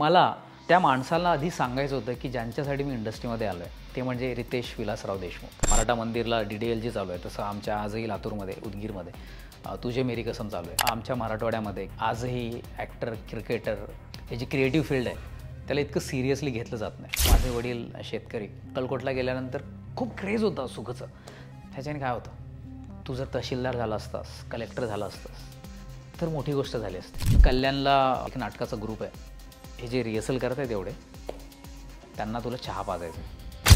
मला त्या माणसाला आधी सांगायचं होतं की ज्यांच्यासाठी मी इंडस्ट्रीमध्ये आलो आहे ते म्हणजे रितेश विलासराव देशमुख. मराठा मंदिरला DDLG चालू आहे, तसं आमच्या आजही लातूरमध्ये उदगीरमध्ये तुझे मेरी कसम चालू आहे. आमच्या मराठवाड्यामध्ये आजही ॲक्टर क्रिकेटर हे जी क्रिएटिव्ह फील्ड आहे त्याला इतकं सिरियसली घेतलं जात नाही. माझे वडील शेतकरी. कलकोटला गेल्यानंतर खूप क्रेज होता सुखाचं. ह्याच्याने काय होतं, तू जर तहसीलदार झाला असतास, कलेक्टर झाला असतास तर मोठी गोष्ट झाली असते. कल्याणला एक नाटकाचा ग्रुप आहे, हे जे रिहर्सल करत आहेत एवढे त्यांना तुला चहा पाजायचं.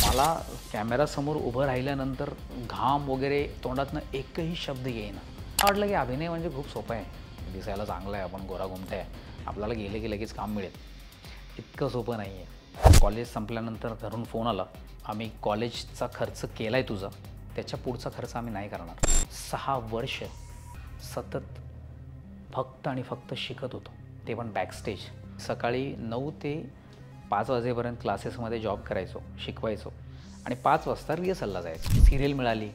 मला कॅमेरासमोर उभं राहिल्यानंतर घाम वगैरे तोंडातनं एकही शब्द येईना. वाटलं की अभिनय म्हणजे खूप सोपं आहे, दिसायला चांगलं आहे, आपण गोरा घुमटे आहे, आपल्याला गेले की लगेच काम मिळेल. इतकं सोपं नाही आहे. कॉलेज संपल्यानंतर घरून फोन आला, आम्ही कॉलेजचा खर्च केला आहे तुझा, त्याच्या पुढचा खर्च आम्ही नाही करणार. 6 वर्ष सतत फक्त आणि फक्त शिकत होतो, ते पण बॅकस्टेज. सकाळी 9 ते 5 वाजेपर्यंत क्लासेसमध्ये जॉब करायचो, शिकवायचो आणि 5 वाजता रिहर्सलला जायचो. सिरियल मिळाली,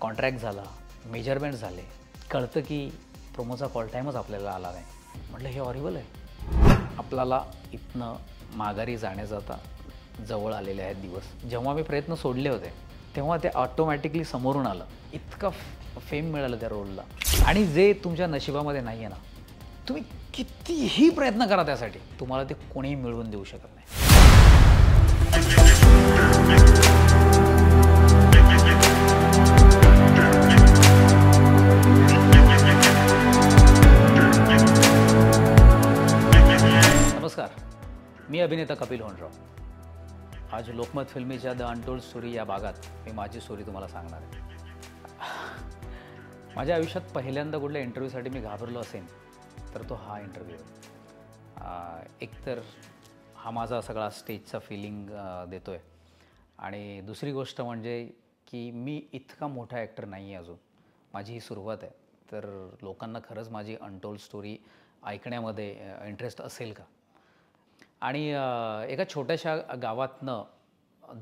कॉन्ट्रॅक्ट झाला, मेजरमेंट झाले, कळतं की प्रोमोचा कॉल टाईमच आपल्याला आला नाही. म्हटलं हे हॉरिबल आहे. आपल्याला इथनं माघारी जाण्याचा आता जवळ आलेले आहेत दिवस. जेव्हा मी प्रयत्न सोडले होते तेव्हा ते ऑटोमॅटिकली समोरून आलं. इतकं फेम मिळालं त्या रोलला. आणि जे तुमच्या नशिबामध्ये नाही आहे ना, तुम्ही कितीही प्रयत्न करा त्यासाठी, तुम्हाला ते कोणीही मिळवून देऊ शकत नाही. नमस्कार, मी अभिनेता कपिल होनराव. आज लोकमत फिल्मीच्या द अनटोल्ड स्टोरी या भागात मी माझी स्टोरी तुम्हाला सांगणार आहे. माझ्या आयुष्यात पहिल्यांदा कुठल्या इंटरव्ह्यूसाठी मी घाबरलो असेन तर तो हा इंटरव्ह्यू आहे. एकतर हा माझा सगळा स्टेजचा फिलिंग देतो आहे आणि दुसरी गोष्ट म्हणजे की मी इतका मोठा ॲक्टर नाही आहे अजून. माझी ही सुरुवात आहे, तर लोकांना खरंच माझी अनटोल्ड स्टोरी ऐकण्यामध्ये इंटरेस्ट असेल का. आणि एका छोट्याशा गावातनं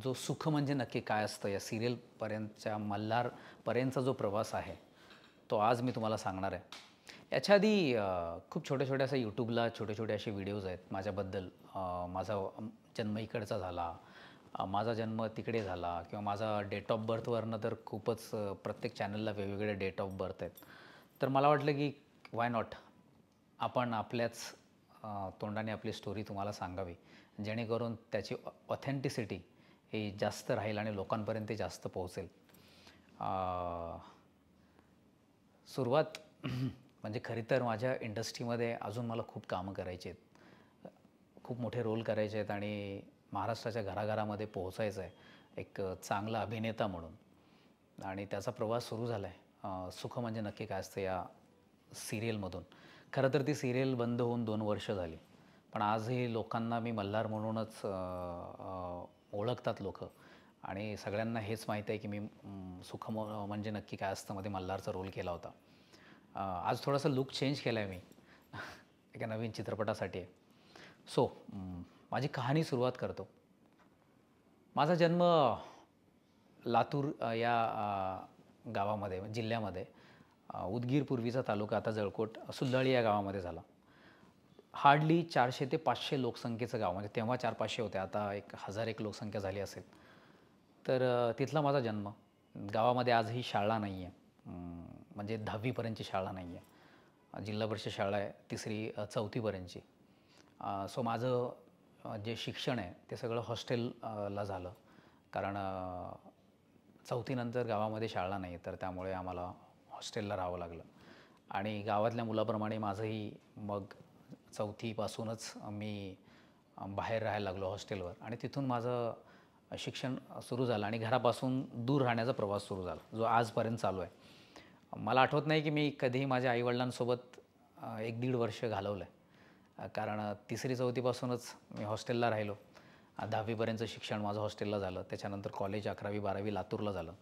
जो सुख म्हणजे नक्की काय असतं या सिरियलपर्यंतच्या मल्हारपर्यंतचा जो प्रवास आहे तो आज मी तुम्हाला सांगणार आहे. याच्या आधी खूप छोटे असे यूट्यूबला छोटे असे व्हिडिओज आहेत माझ्याबद्दल. माझा जन्म इकडचा झाला, माझा जन्म तिकडे झाला, किंवा माझा डेट ऑफ बर्थवरनं तर खूपच प्रत्येक चॅनलला वेगवेगळे डेट ऑफ बर्थ आहेत. तर मला वाटलं की वाय नॉट आपण आपल्याच तोंडाने आपली स्टोरी तुम्हाला सांगावी, जेणेकरून त्याची ऑथेंटिसिटी ही जास्त राहील आणि लोकांपर्यंत ते जास्त पोहोचेल. सुरुवात म्हणजे खरी तर माझ्या इंडस्ट्रीमध्ये अजून मला खूप कामं करायची आहेत, खूप मोठे रोल करायचे आहेत आणि महाराष्ट्राच्या घराघरामध्ये पोहोचायचं आहे एक चांगला अभिनेता म्हणून. आणि त्याचा प्रवास सुरू झाला आहे सुख म्हणजे नक्की काय असतं या सिरियलमधून. खरं तर ती सिरियल बंद होऊन 2 वर्ष झाली, पण आजही लोकांना मी मल्हार म्हणूनच ओळखतात लोक. आणि सगळ्यांना हेच माहीत आहे की मी सुख म्हणजे नक्की काय असतं मध्ये मल्हारचा रोल केला होता. आज थोडासा लुक चेंज केला आहे मी एका नवीन चित्रपटासाठी आहे. सो माझी कहाणी सुरुवात करतो. माझा जन्म लातूर या गावामध्ये, जिल्ह्यामध्ये, उदगीर पूर्वीचा तालुका आता जळकोट, सुल्लाळी या गावामध्ये झाला. हार्डली 400 ते 500 लोकसंख्येचं गाव, म्हणजे तेव्हा 400-500 होते, आता 1001 लोकसंख्या झाली असेल. तर तिथला माझा जन्म. गावामध्ये आजही शाळा नाही आहे, म्हणजे 10वीपर्यंतची शाळा नाही आहे. जिल्हा परिषद शाळा आहे 3री-4थीपर्यंतची. सो माझं जे शिक्षण आहे ते सगळं हॉस्टेलला झालं, कारण 4थीनंतर गावामध्ये शाळा नाही, तर त्यामुळे आम्हाला हॉस्टेलला राहावं लागलं. आणि गावातल्या मुलाप्रमाणे माझंही मग 4थीपासूनच मी बाहेर राहायला लागलो हॉस्टेलवर, आणि तिथून माझं शिक्षण सुरू झालं आणि घरापासून दूर राहण्याचा प्रवास सुरू झाला, जो आजपर्यंत चालू आहे. मला आठवत नाही की मी कधीही माझ्या आईवडिलांसोबत 1-1.5 वर्ष घालवलं आहे, कारण 3री-4थीपासूनच मी हॉस्टेलला राहिलो. 10वीपर्यंतचं शिक्षण माझं हॉस्टेलला झालं. त्याच्यानंतर कॉलेज 11वी-12वी लातूरला झालं.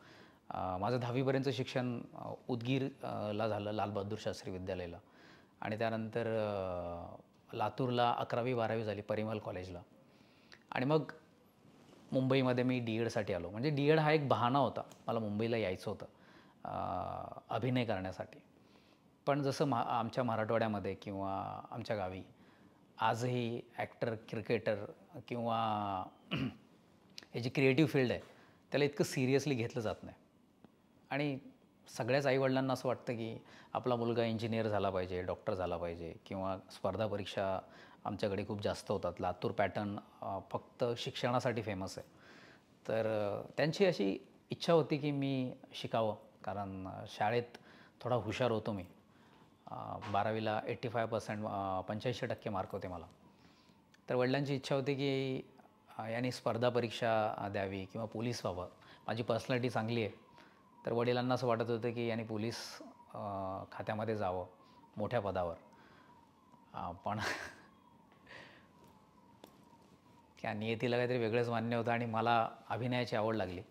माझं 10वीपर्यंतचं शिक्षण उदगीरला झालं, लालबहादूर शास्त्री विद्यालयाला. आणि त्यानंतर लातूरला 11वी-12वी झाली परिमल कॉलेजला. आणि मग मुंबईमध्ये मी DEDसाठी आलो. म्हणजे DED हा एक बहाणा होता, मला मुंबईला यायचं होतं अभिनय करण्यासाठी. पण जसं आमच्या मराठवाड्यामध्ये किंवा आमच्या गावी आजही ॲक्टर, क्रिकेटर किंवा हे जी क्रिएटिव्ह फील्ड आहे त्याला इतकं सिरियसली घेतलं जात नाही. आणि सगळ्याच आईवडिलांना असं वाटतं की आपला मुलगा इंजिनियर झाला पाहिजे, डॉक्टर झाला पाहिजे किंवा स्पर्धा परीक्षा आमच्याकडे खूप जास्त होतात. लातूर पॅटर्न फक्त शिक्षणासाठी फेमस आहे. तर त्यांची अशी इच्छा होती की मी शिकावं, कारण शाळेत थोडा हुशार होतो मी. 12वीला 85% 85% मार्क होते मला. तर वडिलांची इच्छा होती की याने स्पर्धा परीक्षा द्यावी किंवा पोलीस व्हावं. माझी पर्सनॅलिटी चांगली आहे. तर वडिलांना असं वाटत होतं की याने पोलीस खात्यामध्ये जावं, मोठ्या पदावर. पण त्या नियतीला काहीतरी वेगळंच मान्य होतं आणि मला अभिनयाची आवड लागली.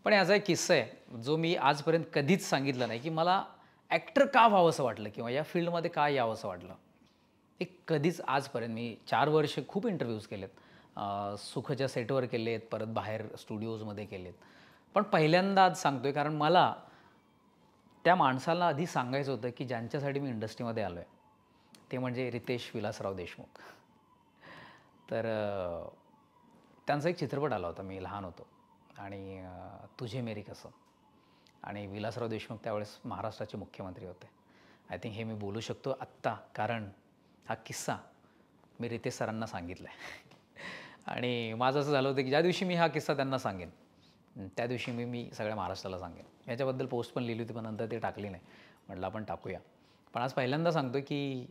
पण याचा एक किस्सा आहे, जो मी आजपर्यंत कधीच सांगितला नाही, की मला ॲक्टर का व्हावंसं वाटलं किंवा या फील्डमध्ये का यावंसं वाटलं. हे कधीच आजपर्यंत मी 4 वर्ष खूप इंटरव्ह्यूज केलेत. सुखच्या सेटवर केलेत, परत बाहेर स्टुडिओजमध्ये केलेत. पण पहिल्यांदा आज सांगतोय, कारण मला त्या माणसाला आधी सांगायचं होतं, की ज्यांच्यासाठी मी इंडस्ट्रीमध्ये आलो आहे, ते म्हणजे रितेश विलासराव देशमुख. तर त्यांचा एक चित्रपट आला होता, मी लहान होतो आणि तुझे मेरी कसम. आणि विलासराव देशमुख त्यावेळेस महाराष्ट्राचे मुख्यमंत्री होते. आय थिंक हे मी बोलू शकतो आत्ता, कारण हा किस्सा मी रितेश सरांना सांगितला आहे. आणि माझं असं झालं होतं की ज्या दिवशी मी हा किस्सा त्यांना सांगेन, त्या दिवशी मी सगळ्या महाराष्ट्राला सांगेन. याच्याबद्दल पोस्ट पण लिहिली होती, पण नंतर ते टाकली नाही. म्हटलं आपण टाकूया. पण आज पहिल्यांदा सांगतो की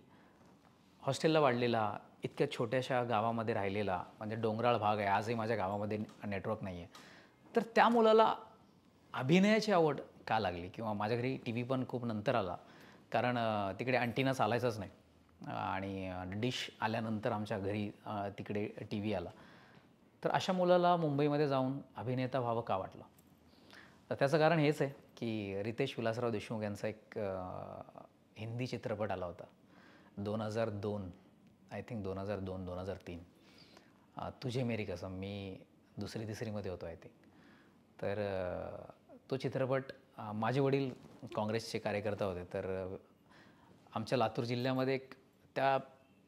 हॉस्टेलला वाढलेला, इतक्या छोट्याशा गावामध्ये राहिलेला, म्हणजे डोंगराळ भाग आहे, आजही माझ्या गावामध्ये नेटवर्क नाही आहे. तर त्या मुलाला अभिनयाची आवड का लागली किंवा माझ्या घरी टी व्ही पण खूप नंतर आला, कारण तिकडे अँटिना चालायचाच नाही. आणि डिश आल्यानंतर आमच्या घरी तिकडे टी व्ही आला. तर अशा मुलाला मुंबईमध्ये जाऊन अभिनेता व्हावं का वाटलं. तर त्याचं कारण हेच आहे की रितेश विलासराव देशमुख यांचा एक हिंदी चित्रपट आला होता 2002, आय थिंक 2002-2003, तुझे मेरी कसम. मी 2री-3रीमध्ये होतो आय थिंक. तर तो चित्रपट, माझे वडील काँग्रेसचे कार्यकर्ता होते. तर आमच्या लातूर जिल्ह्यामध्ये त्या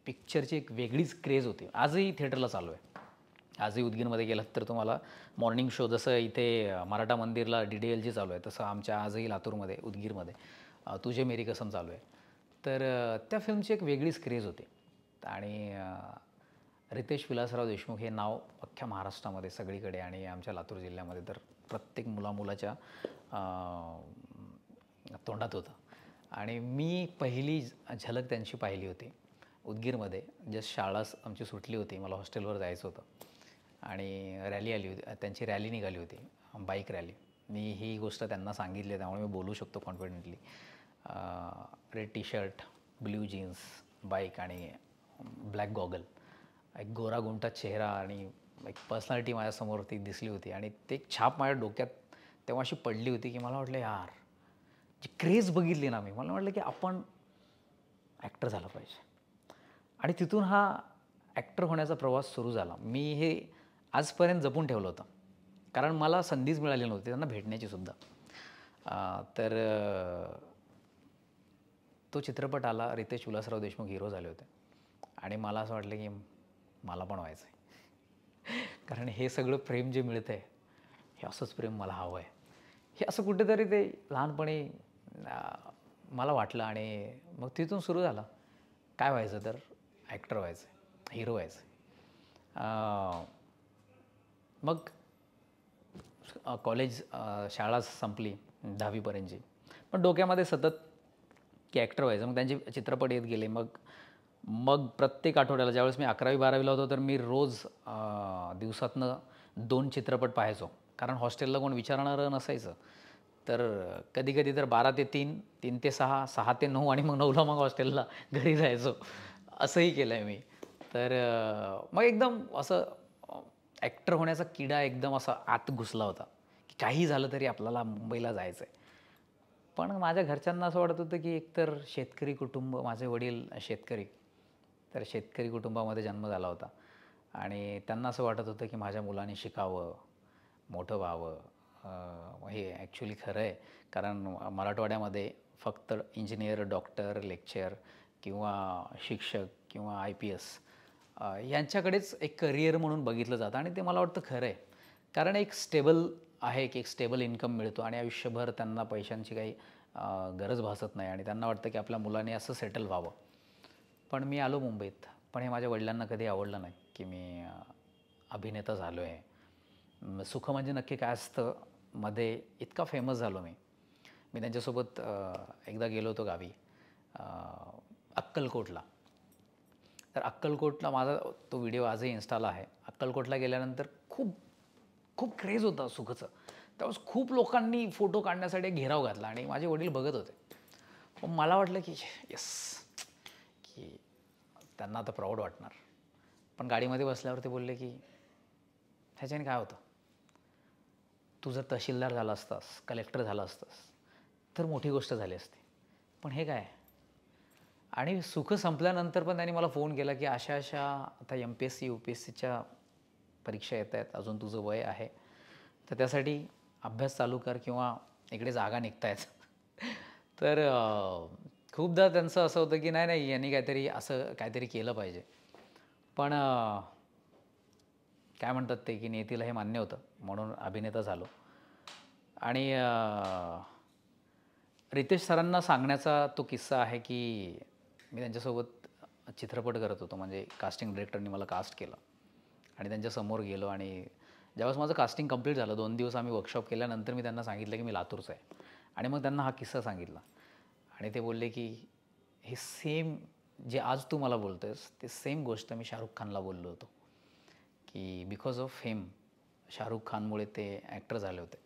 पिक्चरची एक वेगळीच क्रेज होती. आजही थिएटरला चालू आहे. आजही उदगीरमध्ये गेलात तर तुम्हाला मॉर्निंग शो, जसं इथे मराठा मंदिरला DDLG चालू आहे, तसं आमच्या आजही लातूरमध्ये, उदगीरमध्ये तुझे मेरी कसम चालू आहे. तर त्या फिल्मची एक वेगळीच क्रेज होती. आणि रितेश विलासराव देशमुख हे नाव अख्ख्या महाराष्ट्रामध्ये सगळीकडे आणि आमच्या लातूर जिल्ह्यामध्ये तर प्रत्येक मुलामुलाच्या तोंडात होतं. आणि मी पहिली झलक त्यांची पाहिली होती उदगीरमध्ये. जस्ट शाळा आमची सुटली होती, मला हॉस्टेलवर जायचं होतं आणि रॅली आली होती, त्यांची रॅली निघाली होती, बाईक रॅली. मी ही गोष्ट त्यांना सांगितली, त्यामुळे मी बोलू शकतो confidently. Red T shirt, blue jeans, bike आणि ब्लॅक गॉगल, एक गोरा गुंटा चेहरा आणि एक पर्सनॅलिटी माझ्यासमोर ती दिसली होती. आणि ते एक छाप माझ्या डोक्यात तेव्हा अशी पडली होती की मला वाटलं यार, जी क्रेज बघितली ना मी, मला वाटलं की आपण ॲक्टर झाला पाहिजे. आणि तिथून हा ॲक्टर होण्याचा प्रवास सुरू झाला. मी हे आजपर्यंत जपून ठेवलं होतं, कारण मला संधीच मिळाली नव्हती त्यांना भेटण्याची सुद्धा. तर तो चित्रपट आला, रितेश विलासराव देशमुख हिरो झाले होते आणि मला असं वाटलं की मला पण व्हायचं आहे. कारण हे सगळं प्रेम जे मिळतं आहे, हे असंच प्रेम मला हवं आहे. हे असं कुठेतरी ते लहानपणी मला वाटलं आणि मग तिथून सुरू झालं. काय व्हायचं तर ॲक्टर व्हायचं आहे, हिरो व्हायचं आहे. मग कॉलेज, शाळा संपली 10वीपर्यंतची, पण डोक्यामध्ये सतत की ॲक्टर व्हायचं. मग त्यांचे चित्रपट येत गेले. मग प्रत्येक आठवड्याला, ज्यावेळेस मी 11वी-12वीला होतो, तर मी रोज दिवसातनं 2 चित्रपट पाहायचो, कारण हॉस्टेलला कोण विचारणारं नसायचं. तर कधी-कधी तर 12 ते 3, 3 ते 6, 6 ते 9 आणि मग 9ला मग हॉस्टेलला घरी जायचो. असंही केलं आहे मी. तर मग एकदम असं ॲक्टर होण्याचा किडा एकदम असा आत घुसला होता, की काही झालं तरी आपल्याला मुंबईला जायचं आहे. पण माझ्या घरच्यांना असं वाटत होतं की एकतर शेतकरी कुटुंब, माझे वडील शेतकरी, तर शेतकरी कुटुंबामध्ये जन्म झाला होता आणि त्यांना असं वाटत होतं की माझ्या मुलाने शिकावं, मोठं व्हावं. हे ॲक्च्युली खरं आहे, कारण मराठवाड्यामध्ये फक्त इंजिनियर, डॉक्टर, लेक्चर किंवा शिक्षक किंवा IPS यांच्याकडेच एक करिअर म्हणून बघितलं जातं आणि ते मला वाटतं खरं आहे. कारण एक स्टेबल आहे की एक स्टेबल इन्कम मिळतो आणि आयुष्यभर त्यांना पैशांची काही गरज भासत नाही आणि त्यांना वाटतं की आपल्या मुलाने असं सेटल व्हावं. पण मी आलो मुंबईत, पण हे माझ्या वडिलांना कधी आवडलं नाही की मी अभिनेता झालो आहे. सुख म्हणजे नक्की काय असतं मध्ये इतका फेमस झालो मी. मी त्यांच्यासोबत एकदा गेलो होतो गावी अक्कलकोटला. तर अक्कलकोटला माझा तो व्हिडिओ आजही इन्स्टाला आहे. अक्कलकोटला गेल्यानंतर खूप खूप क्रेज होता सुखचं. त्यावेळेस खूप लोकांनी फोटो काढण्यासाठी घेराव घातला आणि माझे वडील बघत होते. पण मला वाटलं की येस, की त्यांना आता प्राऊड वाटणार. पण गाडीमध्ये बसल्यावर ते बोलले की ह्याच्याने काय होतं, तू जर तहसीलदार झाला असतास, कलेक्टर झाला असतास तर मोठी गोष्ट झाली असती, पण हे काय. आणि सुख संपल्यानंतर पण त्यांनी मला फोन केला की अशा अशा आता MPSC UPSCच्या परीक्षा येत आहेत, अजून तुझं वय आहे, तर त्यासाठी अभ्यास चालू कर किंवा इकडे जागा निघत आहेत. तर खूपदा त्यांचं असं होतं की नाही नाही यांनी काहीतरी असं काहीतरी केलं पाहिजे. पण काय म्हणतात ते की नियतीला हे मान्य होतं म्हणून अभिनेता झालो. आणि रितेश सरांना सांगण्याचा तो किस्सा आहे की मी त्यांच्यासोबत चित्रपट करत होतो. म्हणजे कास्टिंग डिरेक्टरनी मला कास्ट केलं आणि त्यांच्यासमोर गेलो आणि ज्यावेळेस माझं कास्टिंग कंप्लीट झालं, 2 दिवस आम्ही वर्कशॉप केल्यानंतर मी त्यांना सांगितलं की मी लातूरचा आहे. आणि मग त्यांना हा किस्सा सांगितला आणि ते बोलले की हे सेम जे आज तू मला बोलतो आहेस ते सेम गोष्ट मी शाहरुख खानला बोललो होतो की बिकॉज ऑफ हिम, शाहरुख खानमुळे ते ॲक्टर झाले होते.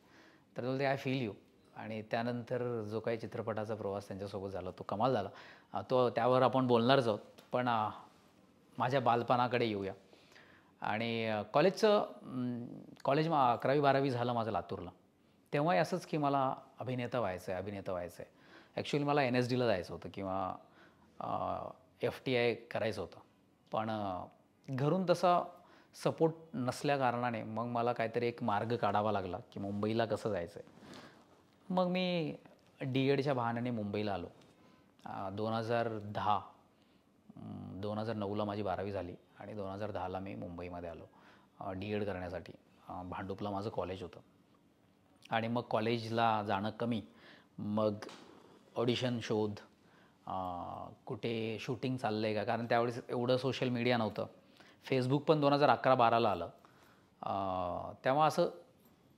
तर बोलते आय फील यू. आणि त्यानंतर जो काही चित्रपटाचा प्रवास त्यांच्यासोबत झाला तो कमाल झाला. तो त्यावर आपण बोलणारच आहोत. पण माझ्या बालपणाकडे येऊया. आणि कॉलेज 11वी-12वी झालं माझं लातूरला. तेव्हाही असंच की मला अभिनेता व्हायचं आहे. ॲक्च्युली मला NSDला जायचं होतं किंवा FTI करायचं होतं. पण घरून तसा सपोर्ट नसल्याकारणाने मग मला काहीतरी एक मार्ग काढावा लागला की मुंबईला कसं जायचं आहे. मग मी D.EDच्या बहाण्याने मुंबईला आलो. 2009ला माझी 12वी झाली आणि 2010ला मी मुंबईमध्ये आलो D.ED करण्यासाठी. भांडुपला माझं कॉलेज होतं आणि मग कॉलेजला जाणं कमी. मग ऑडिशन शोध, कुठे शूटिंग चाललं आहे का, कारण त्यावेळेस एवढं सोशल मीडिया नव्हतं. फेसबुक पण 2011-12ला आलं. तेव्हा असं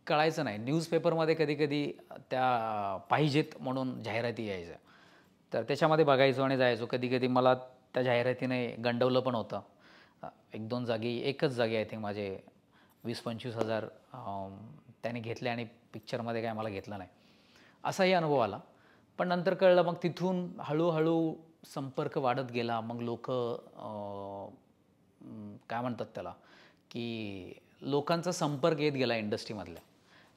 कळायचं नाही. न्यूजपेपरमध्ये कधी त्या पाहिजेत म्हणून जाहिराती यायच्या, तर त्याच्यामध्ये बघायचो आणि जायचो. कधी मला त्या जाहिरातीने गंडवलं पण होतं. 1-2 जागी, एकच जागी आय थिंक माझे 20-25 हजार त्याने घेतले आणि पिक्चरमध्ये काय मला घेतलं नाही, असाही अनुभव आला. पण नंतर कळलं, मग तिथून हळूहळू संपर्क वाढत गेला. मग लोक काय म्हणतात त्याला की लोकांचा संपर्क येत गेला इंडस्ट्रीमधल्या.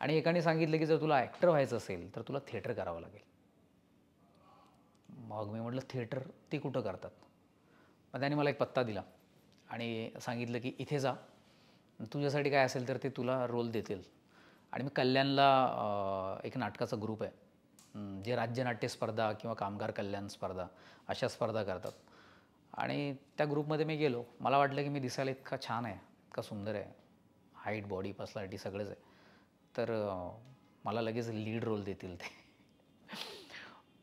आणि एकाने सांगितलं की जर तुला ॲक्टर व्हायचं असेल तर तुला थिएटर करावं लागेल. मग मी म्हटलं थिएटर ते कुठं करतात. मग त्याने मला एक पत्ता दिला आणि सांगितलं की इथे जा, तुझ्यासाठी काय असेल तर ते तुला रोल देतील. आणि मी कल्याणला एक नाटकाचा ग्रुप आहे जे राज्य नाट्य स्पर्धा किंवा कामगार कल्याण स्पर्धा अशा स्पर्धा करतात. आणि त्या ग्रुपमध्ये मी गेलो. मला वाटलं की मी दिसायला इतका छान आहे, इतका सुंदर आहे, हाईट, बॉडी, पर्सनॅलिटी सगळंच आहे, तर मला लगेच लीड रोल देतील ते.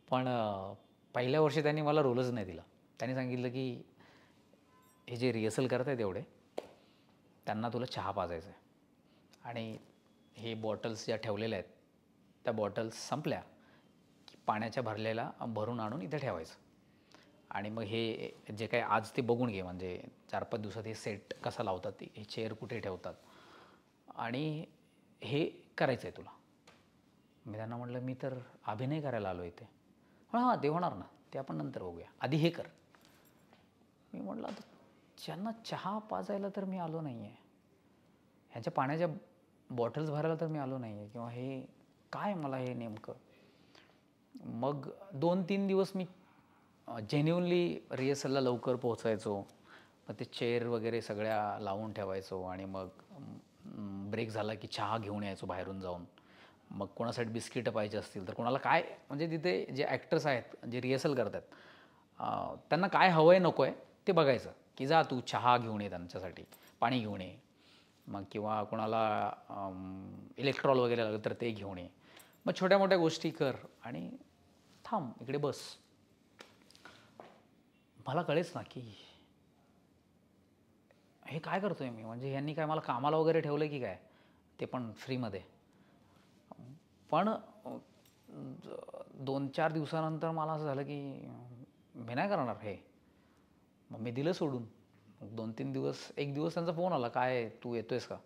पण पहिल्या वर्षी त्यांनी मला रोलच नाही दिला. त्यांनी सांगितलं की हे जे रिहर्सल करत आहेत एवढे, त्यांना तुला चहा पाजायचं आहे आणि हे बॉटल्स ज्या ठेवलेल्या आहेत त्या बॉटल्स संपल्या की पाण्याच्या भरलेला भरून आणून इथे ठेवायचं. आणि मग हे जे काही आज ते बघून घे, म्हणजे 4-5 दिवसात हे सेट कसा लावतात, हे चेअर कुठे ठेवतात आणि हे करायचं आहे तुला. मी त्यांना म्हटलं मी तर अभिनय करायला आलो इथे. हां ते होणार ना, ते आपण नंतर बघूया, आधी हे कर. मी म्हटलं आता ज्यांना चहा पाजायला तर मी आलो नाही आहे, ह्यांच्या पाण्याच्या बॉटल्स भरायला तर मी आलो नाही आहे, किंवा हे काय मला हे नेमकं. मग 2-3 दिवस मी जेन्युनली रिहर्सलला लवकर पोहोचायचो. मग ते चेअर वगैरे सगळ्या लावून ठेवायचो आणि मग ब्रेक झाला की चहा घेऊन यायचो बाहेरून जाऊन. मग कोणासाठी बिस्किटं पाहिजे असतील तर कोणाला काय, म्हणजे तिथे जे ॲक्टर्स आहेत जे रिहर्सल करतात त्यांना काय हवं आहे नको आहे ते बघायचं की जा तू चहा घेऊन ये त्यांच्यासाठी, पाणी घेऊन ये, मग किंवा कोणाला इलेक्ट्रॉल वगैरे लागलं तर ते घेऊन ये. मग छोट्या मोठ्या गोष्टी कर आणि थांब इकडे बस. मला कळेच ना की हे काय करतोय मी, म्हणजे यांनी काय मला कामाला वगैरे ठेवलं की काय, ते पण फ्रीमध्ये. पण 2-4 दिवसानंतर मला असं झालं की मी नाही करणार हे. मग मी दिलं सोडून. 2-3 दिवस, एक दिवस त्यांचा फोन आला, काय तू येतोयस का.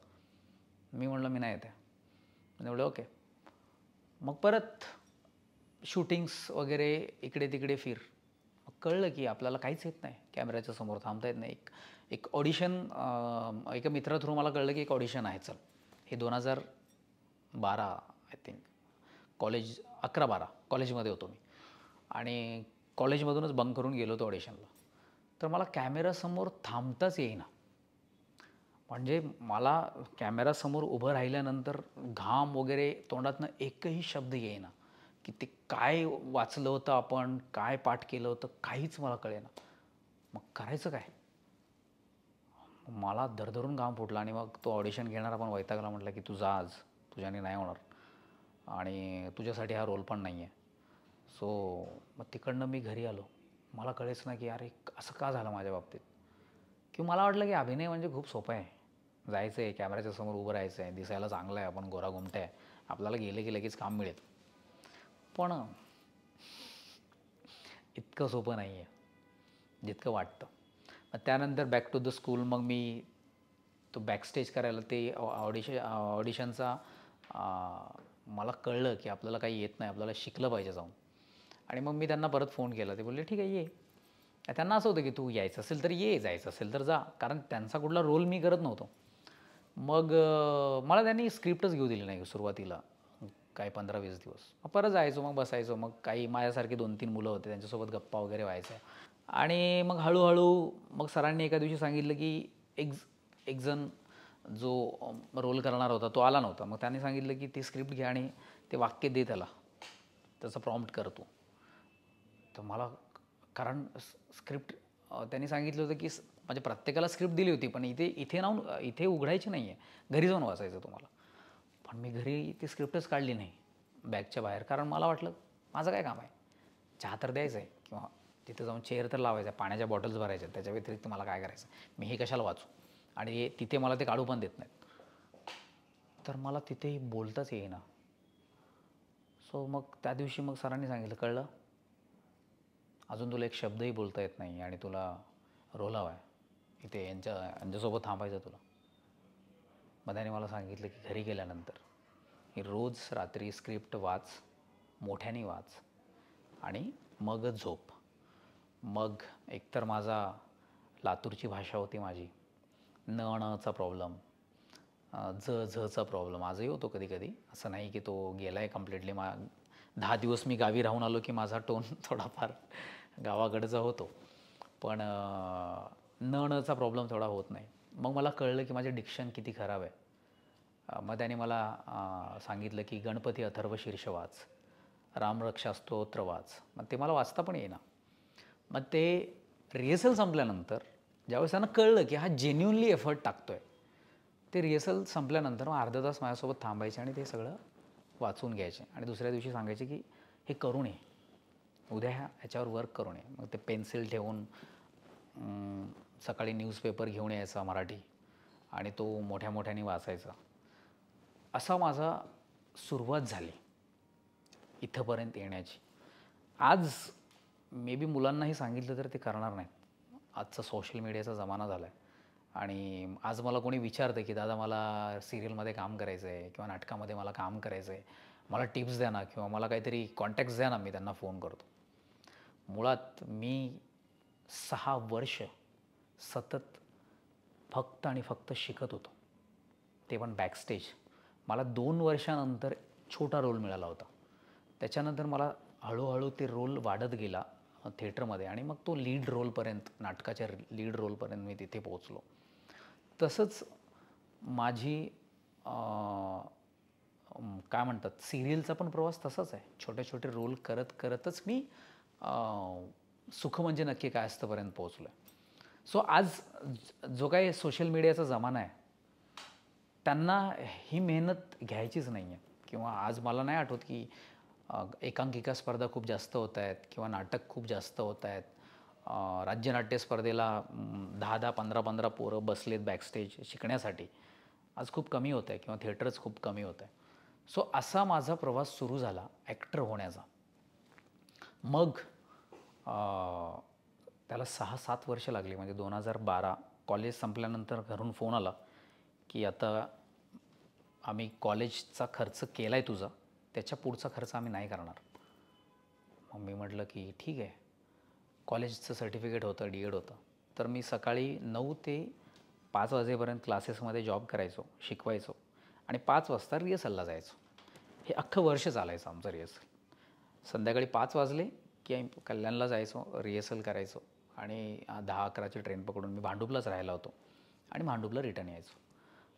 मी म्हटलं मी नाही येते. म्हटलं ओके. मग परत शूटिंग्स वगैरे इकडे तिकडे फिर. मग कळलं की आपल्याला काहीच येत नाही, कॅमेऱ्याच्या समोर थांबता येत नाही. एक ऑडिशन, एका मित्रा थ्रू मला कळलं की एक ऑडिशन आहे. चल, हे 2012 आय थिंक, कॉलेज 11-12 कॉलेजमध्ये होतो मी आणि कॉलेजमधूनच बंक करून गेलो होतो ऑडिशनला. तर मला कॅमेरासमोर थांबताच येईना. म्हणजे मला कॅमेरासमोर उभं राहिल्यानंतर घाम वगैरे तोंडातनं एकही शब्द येईना, की ते काय वाचलं होतं आपण, काय पाठ केलं होतं, काहीच मला कळेना. मग करायचं काय. मला दरदरून घाम फुटला आणि मग तो ऑडिशन घेणारा पण वैतागला. म्हटलं की तू जा, आज तुझ्याने नाही होणार आणि तुझ्यासाठी हा रोल पण नाही आहे. सो मग तिकडनं मी घरी आलो. मला कळेच ना की अरे असं का झालं माझ्या बाबतीत. की मला वाटलं की अभिनय म्हणजे खूप सोपं आहे, जायचं आहे, कॅमेऱ्याच्या समोर उभं राहायचं आहे, दिसायला चांगलं आहे, आपण गोरा गुमटा आहे, आपल्याला गेले की लगेच काम मिळेल. पण इतकं सोपं नाही आहे जितकं वाटतं. मग त्यानंतर बॅक टू द स्कूल, मग मी तो बॅकस्टेज करायला, ते ऑडिशनचा मला कळलं की आपल्याला काही येत नाही, आपल्याला शिकलं पाहिजे जाऊन. आणि मग मी त्यांना परत फोन केला. ते बोलले ठीक आहे ये. त्यांना असं होतं की तू यायचं असेल तर ये, जायचं असेल तर जा, कारण त्यांचा कुठला रोल मी करत नव्हतो. मग मला त्यांनी स्क्रिप्टच घेऊ दिली नाही सुरुवातीला, काही 15-20 दिवस. मग परत जायचो, मग बसायचो, मग काही माझ्यासारखी 2-3 मुलं होते, त्यांच्यासोबत गप्पा वगैरे व्हायच्या. आणि मग हळूहळू मग सरांनी एका दिवशी सांगितलं की एक जण जो रोल करणार होता तो आला नव्हता. मग त्यांनी सांगितलं की ती स्क्रिप्ट घे आणि ते वाक्य दे त्याला, त्याचा प्रॉम्प्ट कर तू. तर मला, कारण स्क्रिप्ट त्यांनी सांगितलं होतं की म्हणजे प्रत्येकाला स्क्रिप्ट दिली होती, पण इथे उघडायची नाही आहे, घरी जाऊन वाचायचं तुम्हाला. पण मी घरी ती स्क्रिप्टच काढली नाही बॅगच्या बाहेर, कारण मला वाटलं माझं काय काम आहे, चहा तर द्यायचं आहे किंवा तिथे जाऊन चेअर तर लावायचा आहे, पाण्याच्या बॉटल्स भरायच्या, त्याच्या व्यतिरिक्त मला काय करायचं, मी हे कशाला वाचू. आणि तिथे मला ते काढू पण देत नाहीत. तर मला तिथे बोलताच येईना. सो मग त्या दिवशी मग सरांनी सांगितलं, कळलं, अजून तुला एक शब्दही बोलता येत नाही आणि तुला रोल हवा आहे, इथे यांच्यासोबत थांबायचं तुला. मग त्याने मला सांगितलं की घरी गेल्यानंतर ही रोज रात्री स्क्रिप्ट वाच, मोठ्याने वाच आणि मगच झोप. मग एकतर माझा लातूरची भाषा होती माझी, न णचा प्रॉब्लेम, झचा प्रॉब्लेम आजही होतो कधी कधी. असं नाही की तो गेला आहे कम्प्लिटली. 10 दिवस मी गावी राहून आलो की माझा टोन थोडाफार गावाकडचा होतो, पण न णचा प्रॉब्लेम थोडा होत नाही. मग मला कळलं की माझे डिक्शन किती खराब आहे. मग त्याने मला सांगितलं की गणपती अथर्वशीर्ष वाच, रामरक्षा स्तोत्र वाच. मग ते मला वाचता पण येईना. मग ते रिहर्सल संपल्यानंतर ज्यावेळेस त्यांना कळलं की हा जेन्युनली एफर्ट टाकतो आहे, ते रिहर्सल संपल्यानंतर मग अर्धा तास माझ्यासोबत थांबायचे आणि ते सगळं वाचून घ्यायचे आणि दुसऱ्या दिवशी सांगायचे की हे करू नये, उद्या ह्याच्यावर वर्क करू नये. मग ते पेन्सिल ठेवून सकाळी न्यूजपेपर घेऊन यायचा मराठी आणि तो मोठ्या मोठ्याने वाचायचा. असा माझा सुरुवात झाली इथंपर्यंत येण्याची. आज मे बी मुलांनाही सांगितलं तर ते करणार नाहीत. आजचा सोशल मीडियाचा जमाना झाला आहे आणि आज मला कोणी विचारतं की दादा मला सिरियलमध्ये काम करायचं आहे किंवा नाटकामध्ये मला काम करायचं आहे, मला टिप्स द्या ना किंवा मला काहीतरी कॉन्टॅक्ट्स द्या ना, मी त्यांना फोन करतो. मुळात मी 6 वर्ष सतत फक्त आणि फक्त शिकत होतो, ते पण बॅकस्टेज. मला 2 वर्षानंतर छोटा रोल मिळाला होता. त्याच्यानंतर मला हळूहळू ते रोल वाढत गेला थिएटरमध्ये आणि मग तो लीड रोलपर्यंत, नाटकाच्या लीड रोलपर्यंत मी तिथे पोहोचलो. तसंच माझी काय म्हणतात, सिरियलचा पण प्रवास तसाच आहे. छोटे छोटे रोल करत करतच मी सुख म्हणजे नक्की काय असतंपर्यंत पोहोचलो आहे. सो आज जो काही सोशल मीडियाचा जमाना आहे त्यांना ही मेहनत घ्यायचीच नाही आहे. किंवा आज मला नाही आठवत की एकांकिका स्पर्धा खूप जास्त होत आहेत किंवा नाटक खूप जास्त होत आहेत. राज्यनाट्य स्पर्धेला 10-10, 15-15 पोरं बसलेत बॅकस्टेज शिकण्यासाठी. आज खूप कमी होत आहे किंवा थिएटरच खूप कमी होत आहे. सो असा माझा प्रवास सुरू झाला ॲक्टर होण्याचा. मग त्याला 6-7 वर्ष लागली. म्हणजे 2012 कॉलेज संपल्यानंतर घरून फोन आला की आता आम्ही कॉलेजचा खर्च केला आहे तुझा, त्याच्या पुढचा खर्च आम्ही नाही करणार. मग मी म्हटलं की ठीक आहे. कॉलेजचं सर्टिफिकेट होतं, डी.एड होतं. तर मी सकाळी 9 ते 5 वाजेपर्यंत क्लासेसमध्ये जॉब करायचो, शिकवायचो आणि 5 वाजता रिहर्सलला जायचो. हे अख्खं वर्ष चालायचं आमचं रिहर्सल. संध्याकाळी 5 वाजले की कल्याणला जायचो, रिहर्सल करायचो आणि 10-11ची ट्रेन पकडून मी भांडुपलाच राहायला होतो आणि भांडुपला रिटर्न यायचो.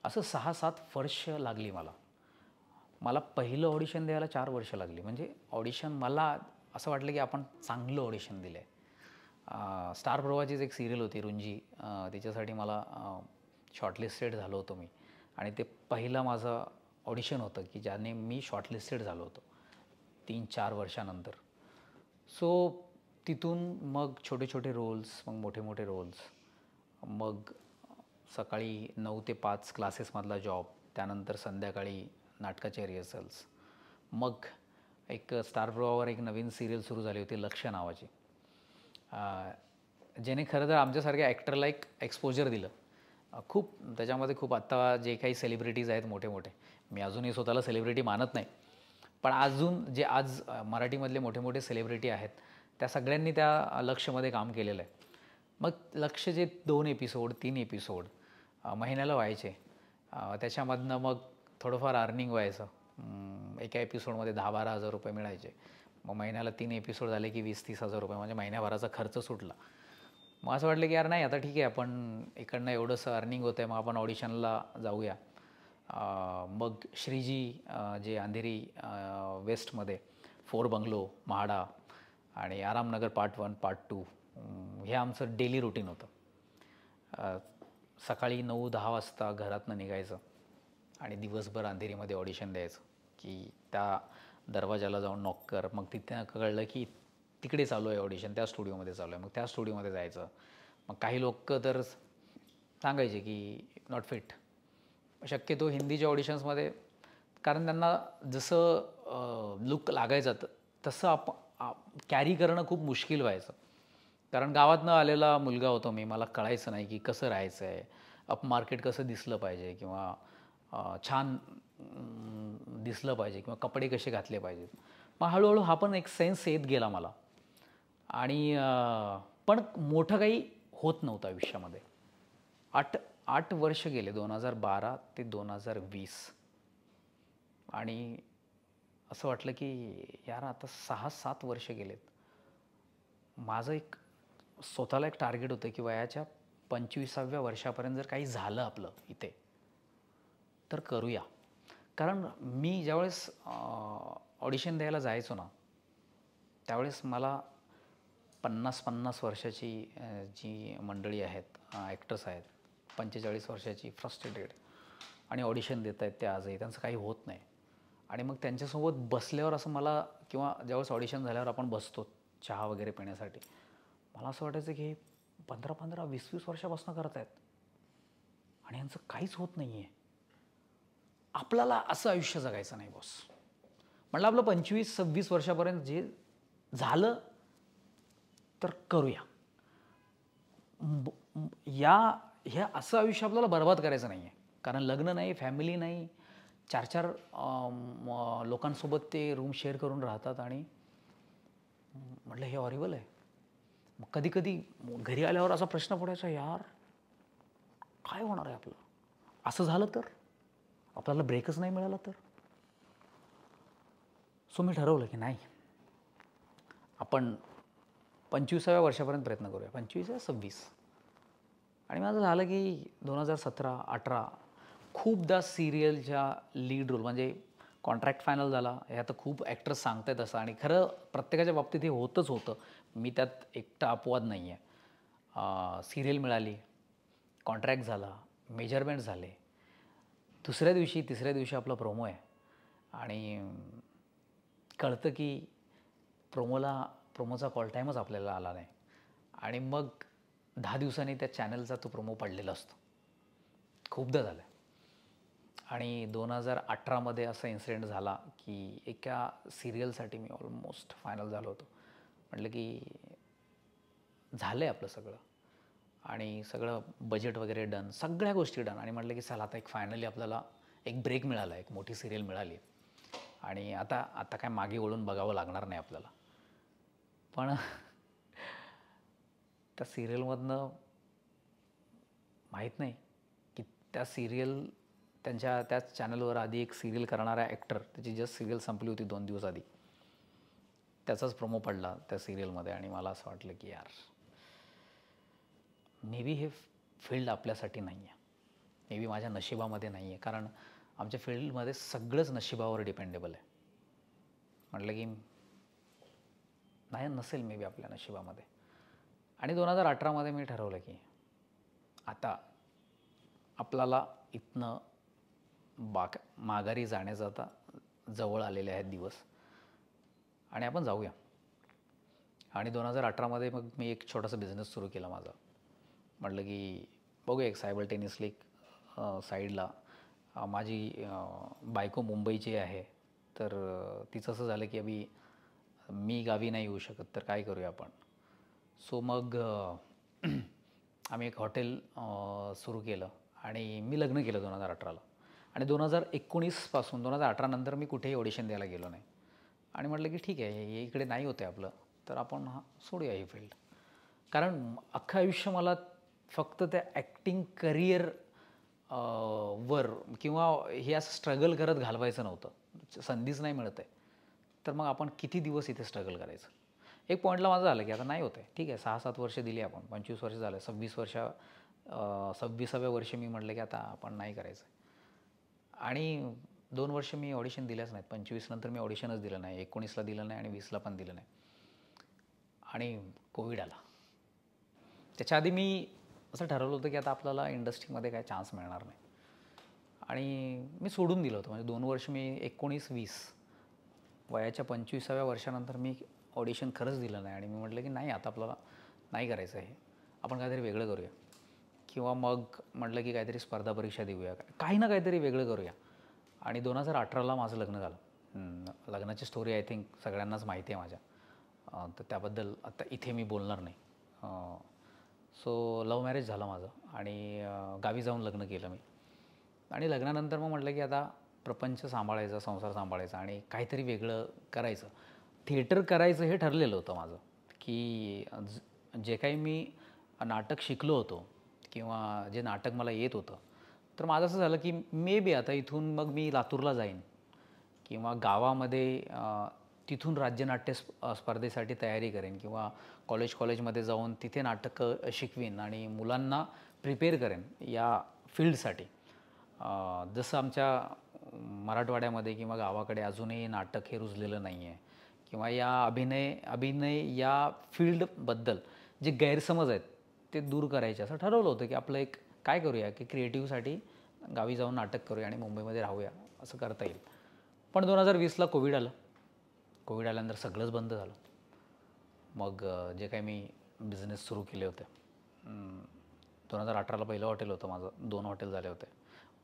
असं 6-7 वर्ष लागली मला. मला पहिलं ऑडिशन द्यायला 4 वर्ष लागली. म्हणजे ऑडिशन मला असं वाटलं की आपण चांगलं ऑडिशन दिलं आहे. स्टार प्रवाहाचीच एक सिरियल होती रुंजी, तिच्यासाठी मला शॉर्टलिस्टेड झालो होतो मी आणि ते पहिलं माझं ऑडिशन होतं की ज्याने मी शॉर्टलिस्टेड झालो होतो 3-4 वर्षानंतर. सो तिथून मग छोटे छोटे रोल्स, मग मोठे मोठे रोल्स, मग सकाळी 9 ते 5 क्लासेसमधला जॉब, त्यानंतर संध्याकाळी नाटकाचे रिहर्सल्स. मग एक स्टार प्रवाहावर एक नवीन सिरियल सुरू झाली होती लक्ष्य नावाची, ज्याने खरं तर आमच्यासारख्या ॲक्टरला एक एक्सपोजर दिलं. खूप त्याच्यामध्ये खूप आत्ता जे काही सेलिब्रिटीज आहेत मोठे मोठे, मी अजूनही स्वतःला सेलिब्रिटी मानत नाही, पण अजून जे आज मराठीमधले मोठे मोठे सेलिब्रिटी आहेत त्या सगळ्यांनी त्या लक्ष्यमध्ये काम केलेलं आहे. मग लक्ष्यचे 2 एपिसोड 3 एपिसोड महिन्याला व्हायचे. त्याच्यामधनं मग थोडंफार अर्निंग व्हायचं. एका एपिसोडमध्ये 10-12 हजार रुपये मिळायचे. मग महिन्याला 3 एपिसोड झाले की 20-30 हजार रुपये, म्हणजे महिन्याभराचा खर्च सुटला. मग असं वाटलं की यार नाही, आता ठीक आहे, आपण इकडनं एवढंसं अर्निंग होतं आहे, मग आपण ऑडिशनला जाऊया. मग श्रीजी जे अंधेरी वेस्टमध्ये 4 बंगलो, म्हाडा आणि आरामनगर पार्ट 1 पार्ट 2 हे आमचं डेली रुटीन होतं. सकाळी 9-10 वाजता घरातनं निघायचं आणि दिवसभर अंधेरीमध्ये ऑडिशन द्यायचं की त्या दरवाजाला जाऊन नॉक कर. मग तिथे कळलं की तिकडे चालू आहे ऑडिशन, त्या स्टुडिओमध्ये चालू आहे, मग त्या स्टुडिओमध्ये जायचं. मग काही लोक तर सांगायचे की नॉट फिट. शक्यतो हिंदीच्या ऑडिशन्समध्ये, कारण त्यांना जसं लुक लागायचं तसं कॅरी करणं खूप मुश्किल व्हायचं. कारण गावातनं आलेला मुलगा होतो मी, मला कळायचं नाही की कसं राहायचं आहे, अप मार्केट कसं दिसलं पाहिजे किंवा छान दिसलं पाहिजे किंवा कपडे कसे घातले पाहिजेत. मग हळूहळू हा पण एक सेन्स येत गेला मला. आणि पण मोठं काही होत नव्हतं आयुष्यामध्ये. 8 वर्ष गेले, 2012 ते 2020, आणि असं वाटलं की यार आता 6-7 वर्ष गेलेत. माझं एक स्वतःला एक टार्गेट होतं की वयाच्या 25व्या वर्षापर्यंत जर काही झालं आपलं इथे तर करूया. कारण मी ज्यावेळेस ऑडिशन द्यायला जायचो ना, त्यावेळेस मला 50-50 वर्षाची जी मंडळी आहेत, ॲक्टर्स आहेत, 45 वर्षाची फ्रस्ट्रेटेड आणि ऑडिशन देत आहेत ते आजही, त्यांचं काही होत नाही. आणि मग त्यांच्यासोबत बसल्यावर असं मला, किंवा ज्यावेळेस ऑडिशन झाल्यावर आपण बसतो चहा वगैरे पिण्यासाठी, मला असं वाटायचं की 15-15, 20-20 वर्षापासून करत आहेत आणि यांचं काहीच होत नाही आहे. आपल्याला असं आयुष्य जगायचं नाही बॉस. म्हटलं आपलं 25-26 वर्षापर्यंत जे झालं तर करूया. ह्या असं आयुष्य आपल्याला बरबाद करायचं नाही आहे. कारण लग्न नाही, फॅमिली नाही, 4-4 लोकांसोबत ते रूम शेअर करून राहतात. आणि म्हटलं हे हॉरिबल आहे. मग कधी कधी घरी आल्यावर असा प्रश्न पडायचा, यार काय होणार आहे आपलं, असं झालं तर, आपल्याला ब्रेकच नाही मिळाला तर. सो मी ठरवलं की नाही, आपण 25व्या वर्षापर्यंत प्रयत्न करूया, 25 या 26. आणि माझं झालं की 2017-18 खूपदा सिरियलच्या लीड रोल, म्हणजे कॉन्ट्रॅक्ट फायनल झाला, हे आता खूप ॲक्टर्स सांगत आहेत असं, आणि खरं प्रत्येकाच्या बाबतीत हे होतंच होतं. मी त्यात एकटा अपवाद नाही आहे. सिरियल मिळाली, कॉन्ट्रॅक्ट झाला, मेजरमेंट झाले. दुसऱ्या दिवशी तिसऱ्या दिवशी आपला प्रोमो आहे आणि कळतं की प्रोमोचा कॉल टाईमच आपल्याला आला नाही आणि मग 10 दिवसांनी त्या चॅनलचा तो प्रोमो पडलेला असतो. खूपदा झालं आहे. आणि 2018मध्ये असा इन्सिडेंट झाला की एका सिरियलसाठी मी ऑलमोस्ट फायनल झालो होतो. म्हटलं की झालं आहे आपलं सगळं आणि सगळं बजेट वगैरे डन, सगळ्या गोष्टी डन आणि म्हटलं की चला आता एक फायनली आपल्याला एक ब्रेक मिळाला, एक मोठी सिरियल मिळाली आणि आता काय मागे वळून बघावं लागणार नाही आपल्याला. पण त्या सिरियलमधनं माहीत नाही की त्याच चॅनलवर आधी एक सिरियल करणारा ॲक्टर, त्याची जस्ट सिरियल संपली होती 2 दिवस आधी, त्याचाच प्रोमो पडला त्या सिरियलमध्ये आणि मला असं वाटलं की यार मे बी हे फील्ड आपल्यासाठी नाही आहे, मे बी माझ्या नशिबामध्ये नाही आहे. कारण आमच्या फील्डमध्ये सगळंच नशिबावर डिपेंडेबल आहे. म्हटलं की नाही नसेल मे बी आपल्या नशिबामध्ये. आणि 2018मध्ये मी ठरवलं की आता आपल्याला इथनं माघारी जाण्याचं आता जवळ आलेले आहेत दिवस आणि आपण जाऊया. आणि 2018मध्ये मग मी एक छोटासा बिझनेस सुरू केला माझा. म्हटलं की बघूया एक सायमल्टेनियसली साईडला माझी बायको मुंबईची आहे, तर तिचं असं झालं की अभी मी गावी नाही येऊ शकत, तर काय करूया आपण. सो मग आम्ही एक हॉटेल सुरू केलं आणि मी लग्न केलं 2018ला आणि 2019पासून 2018 नंतर मी कुठेही ऑडिशन द्यायला गेलो नाही आणि म्हटलं की ठीक आहे हे इकडे नाही होतं आहे आपलं, तर आपण सोडूया ही फील्ड. कारण अख्खं आयुष्य मला फक्त त्या ॲक्टिंग करिअर वर किंवा हे असं स्ट्रगल करत घालवायचं नव्हतं. संधीच नाही मिळत आहे तर मग आपण किती दिवस इथे स्ट्रगल करायचं. एक पॉईंटला माझं झालं की आता नाही होतं आहे, ठीक आहे 6-7 वर्ष दिली आपण, 25 वर्ष झालं, 26व्या वर्षी मी म्हटलं की आता आपण नाही करायचं. आणि 2 वर्ष मी ऑडिशन दिल्याच नाहीत. 25 नंतर मी ऑडिशनच दिलं नाही, 19ला दिलं नाही आणि 20ला पण दिलं नाही आणि कोविड आला. त्याच्या आधी मी असं ठरवलं होतं की आता आपल्याला इंडस्ट्रीमध्ये काय चान्स मिळणार नाही आणि मी सोडून दिलं होतं. म्हणजे 2 वर्ष मी 19-20 वयाच्या 25व्या वर्षानंतर मी ऑडिशन खरंच दिलं नाही आणि मी म्हटलं की नाही आता आपल्याला नाही करायचं आहे, आपण काहीतरी वेगळं करूया. किंवा मग म्हटलं की काहीतरी स्पर्धा परीक्षा देऊया, काही ना काहीतरी वेगळं करूया. आणि 2018ला माझं लग्न झालं. लग्नाची स्टोरी आय थिंक सगळ्यांनाच माहिती आहे माझ्या, तर त्याबद्दल आता इथे मी बोलणार नाही. सो लव्ह मॅरेज झालं माझं आणि गावी जाऊन लग्न केलं मी. आणि लग्नानंतर मग म्हटलं की आता प्रपंच सांभाळायचा, संसार सांभाळायचा आणि काहीतरी वेगळं करायचं. थिएटर करायचं हे ठरलेलं होतं माझं की जे काही मी नाटक शिकलो होतो किंवा जे नाटक मला येत होतं, तर माझं असं झालं की मे बी आता इथून मग मी लातूरला जाईन किंवा गावामध्ये तिथून राज्यनाट्य स्पर्धेसाठी तयारी करेन किंवा कॉलेजमध्ये जाऊन तिथे नाटकं शिकवीन आणि मुलांना प्रिपेअर करेन या फील्डसाठी. जसं आमच्या मराठवाड्यामध्ये किंवा गावाकडे अजूनही नाटक हे रुजलेलं नाही आहे किंवा या अभिनय या फील्डबद्दल जे गैरसमज आहेत ते दूर करायचे असं ठरवलं होतं की आपलं एक काय करूया की क्रिएटिव्हसाठी गावी जाऊन नाटक करूया आणि मुंबईमध्ये राहूया, असं करता येईल. पण 2020ला कोविड आलं. कोविड आल्यानंतर सगळंच बंद झालं. मग जे काही मी बिझनेस सुरू केले होते, 2018ला पहिलं हॉटेल होतं माझं, 2 हॉटेल झाले होते,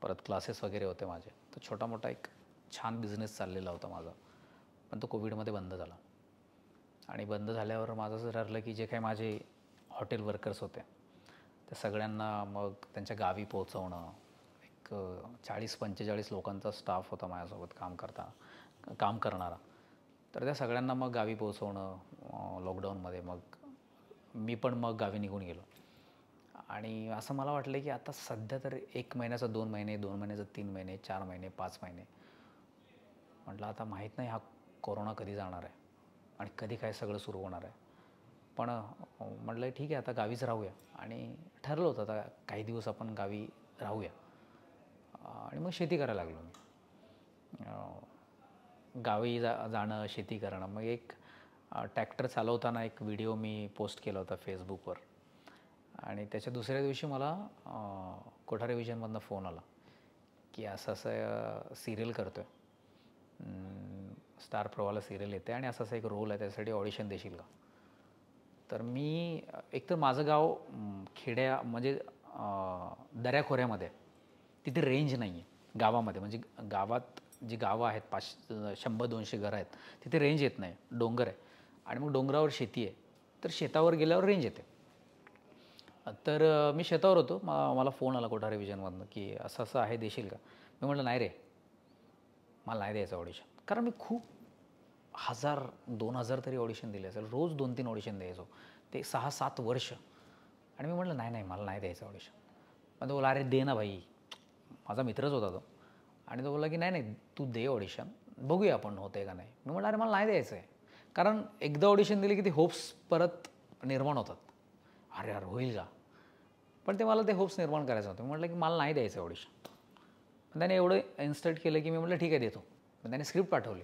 परत क्लासेस वगैरे होते माझे, तर छोटा मोठा एक छान बिझनेस चाललेला होता माझा, पण तो कोविडमध्ये बंद झाला. आणि बंद झाल्यावर माझं असं ठरलं की जे काही माझे हॉटेल वर्कर्स होते त्या सगळ्यांना मग त्यांच्या गावी पोहोचवणं. एक 40-45 लोकांचा स्टाफ होता माझ्यासोबत काम करणारा, तर त्या सगळ्यांना मग गावी पोहोचवणं लॉकडाऊनमध्ये. मग मी पण मग गावी निघून गेलो आणि असं मला वाटलं की आता सध्या तर 1 महिन्याचा 2 महिने, 2 महिन्याचा 3 महिने, 4 महिने, 5 महिने, म्हटलं आता माहीत नाही हा कोरोना कधी जाणार आहे आणि कधी काय सगळं सुरू होणार आहे. पण म्हटलं ठीक आहे आता गावीच राहूया आणि ठरलं होतं आता काही दिवस आपण गावी राहूया. आणि मग शेती करायला लागलो मी. गावी जाणं, शेती करणं. मग एक ट्रॅक्टर चालवताना एक व्हिडिओ मी पोस्ट केला होता फेसबुकवर आणि त्याच्या दुसऱ्या दिवशी मला कोठारे विजनमधनं फोन आला की असं असं सिरियल करतो आहे, स्टार प्रवाहाला सिरियल येते आणि असं एक रोल आहे, त्यासाठी ऑडिशन देशील का. तर मी एकतर माझं गाव खेड्या म्हणजे दऱ्याखोऱ्यामध्ये, तिथे रेंज नाही आहे गावामध्ये. म्हणजे गावात जी गावं आहेत 100-200 घरं आहेत, तिथे रेंज येत नाही, डोंगर आहे आणि मग डोंगरावर शेती आहे, तर शेतावर गेल्यावर रेंज येते. तर मी शेतावर होतो, मला फोन आला कोठारे विजनमधनं की असं असं आहे, देशील का. मी म्हटलं नाही रे, मला नाही द्यायचं ऑडिशन. कारण मी खूप 1000-2000 तरी ऑडिशन दिले असेल, रोज 2-3 ऑडिशन द्यायचो, ते 6-7 वर्ष. आणि मी म्हटलं नाही नाही, मला नाही द्यायचं ऑडिशन. पण तो बोला अरे दे ना भाई, माझा मित्रच होता तो. आणि तो बोलला की नाही नाही, तू दे ऑडिशन, बघूया आपण होते का नाही. मी म्हटलं अरे मला नाही द्यायचं आहे. कारण एकदा ऑडिशन दिली की ते होप्स परत निर्माण होतात, अरे यार होईल का. पण ते मला ते होप्स निर्माण करायचं होतं. मी म्हटलं की मला नाही द्यायचं ऑडिशन. पण त्याने एवढं इन्स्टंट केलं की मी म्हटलं ठीक आहे देतो. पण त्याने स्क्रिप्ट पाठवली,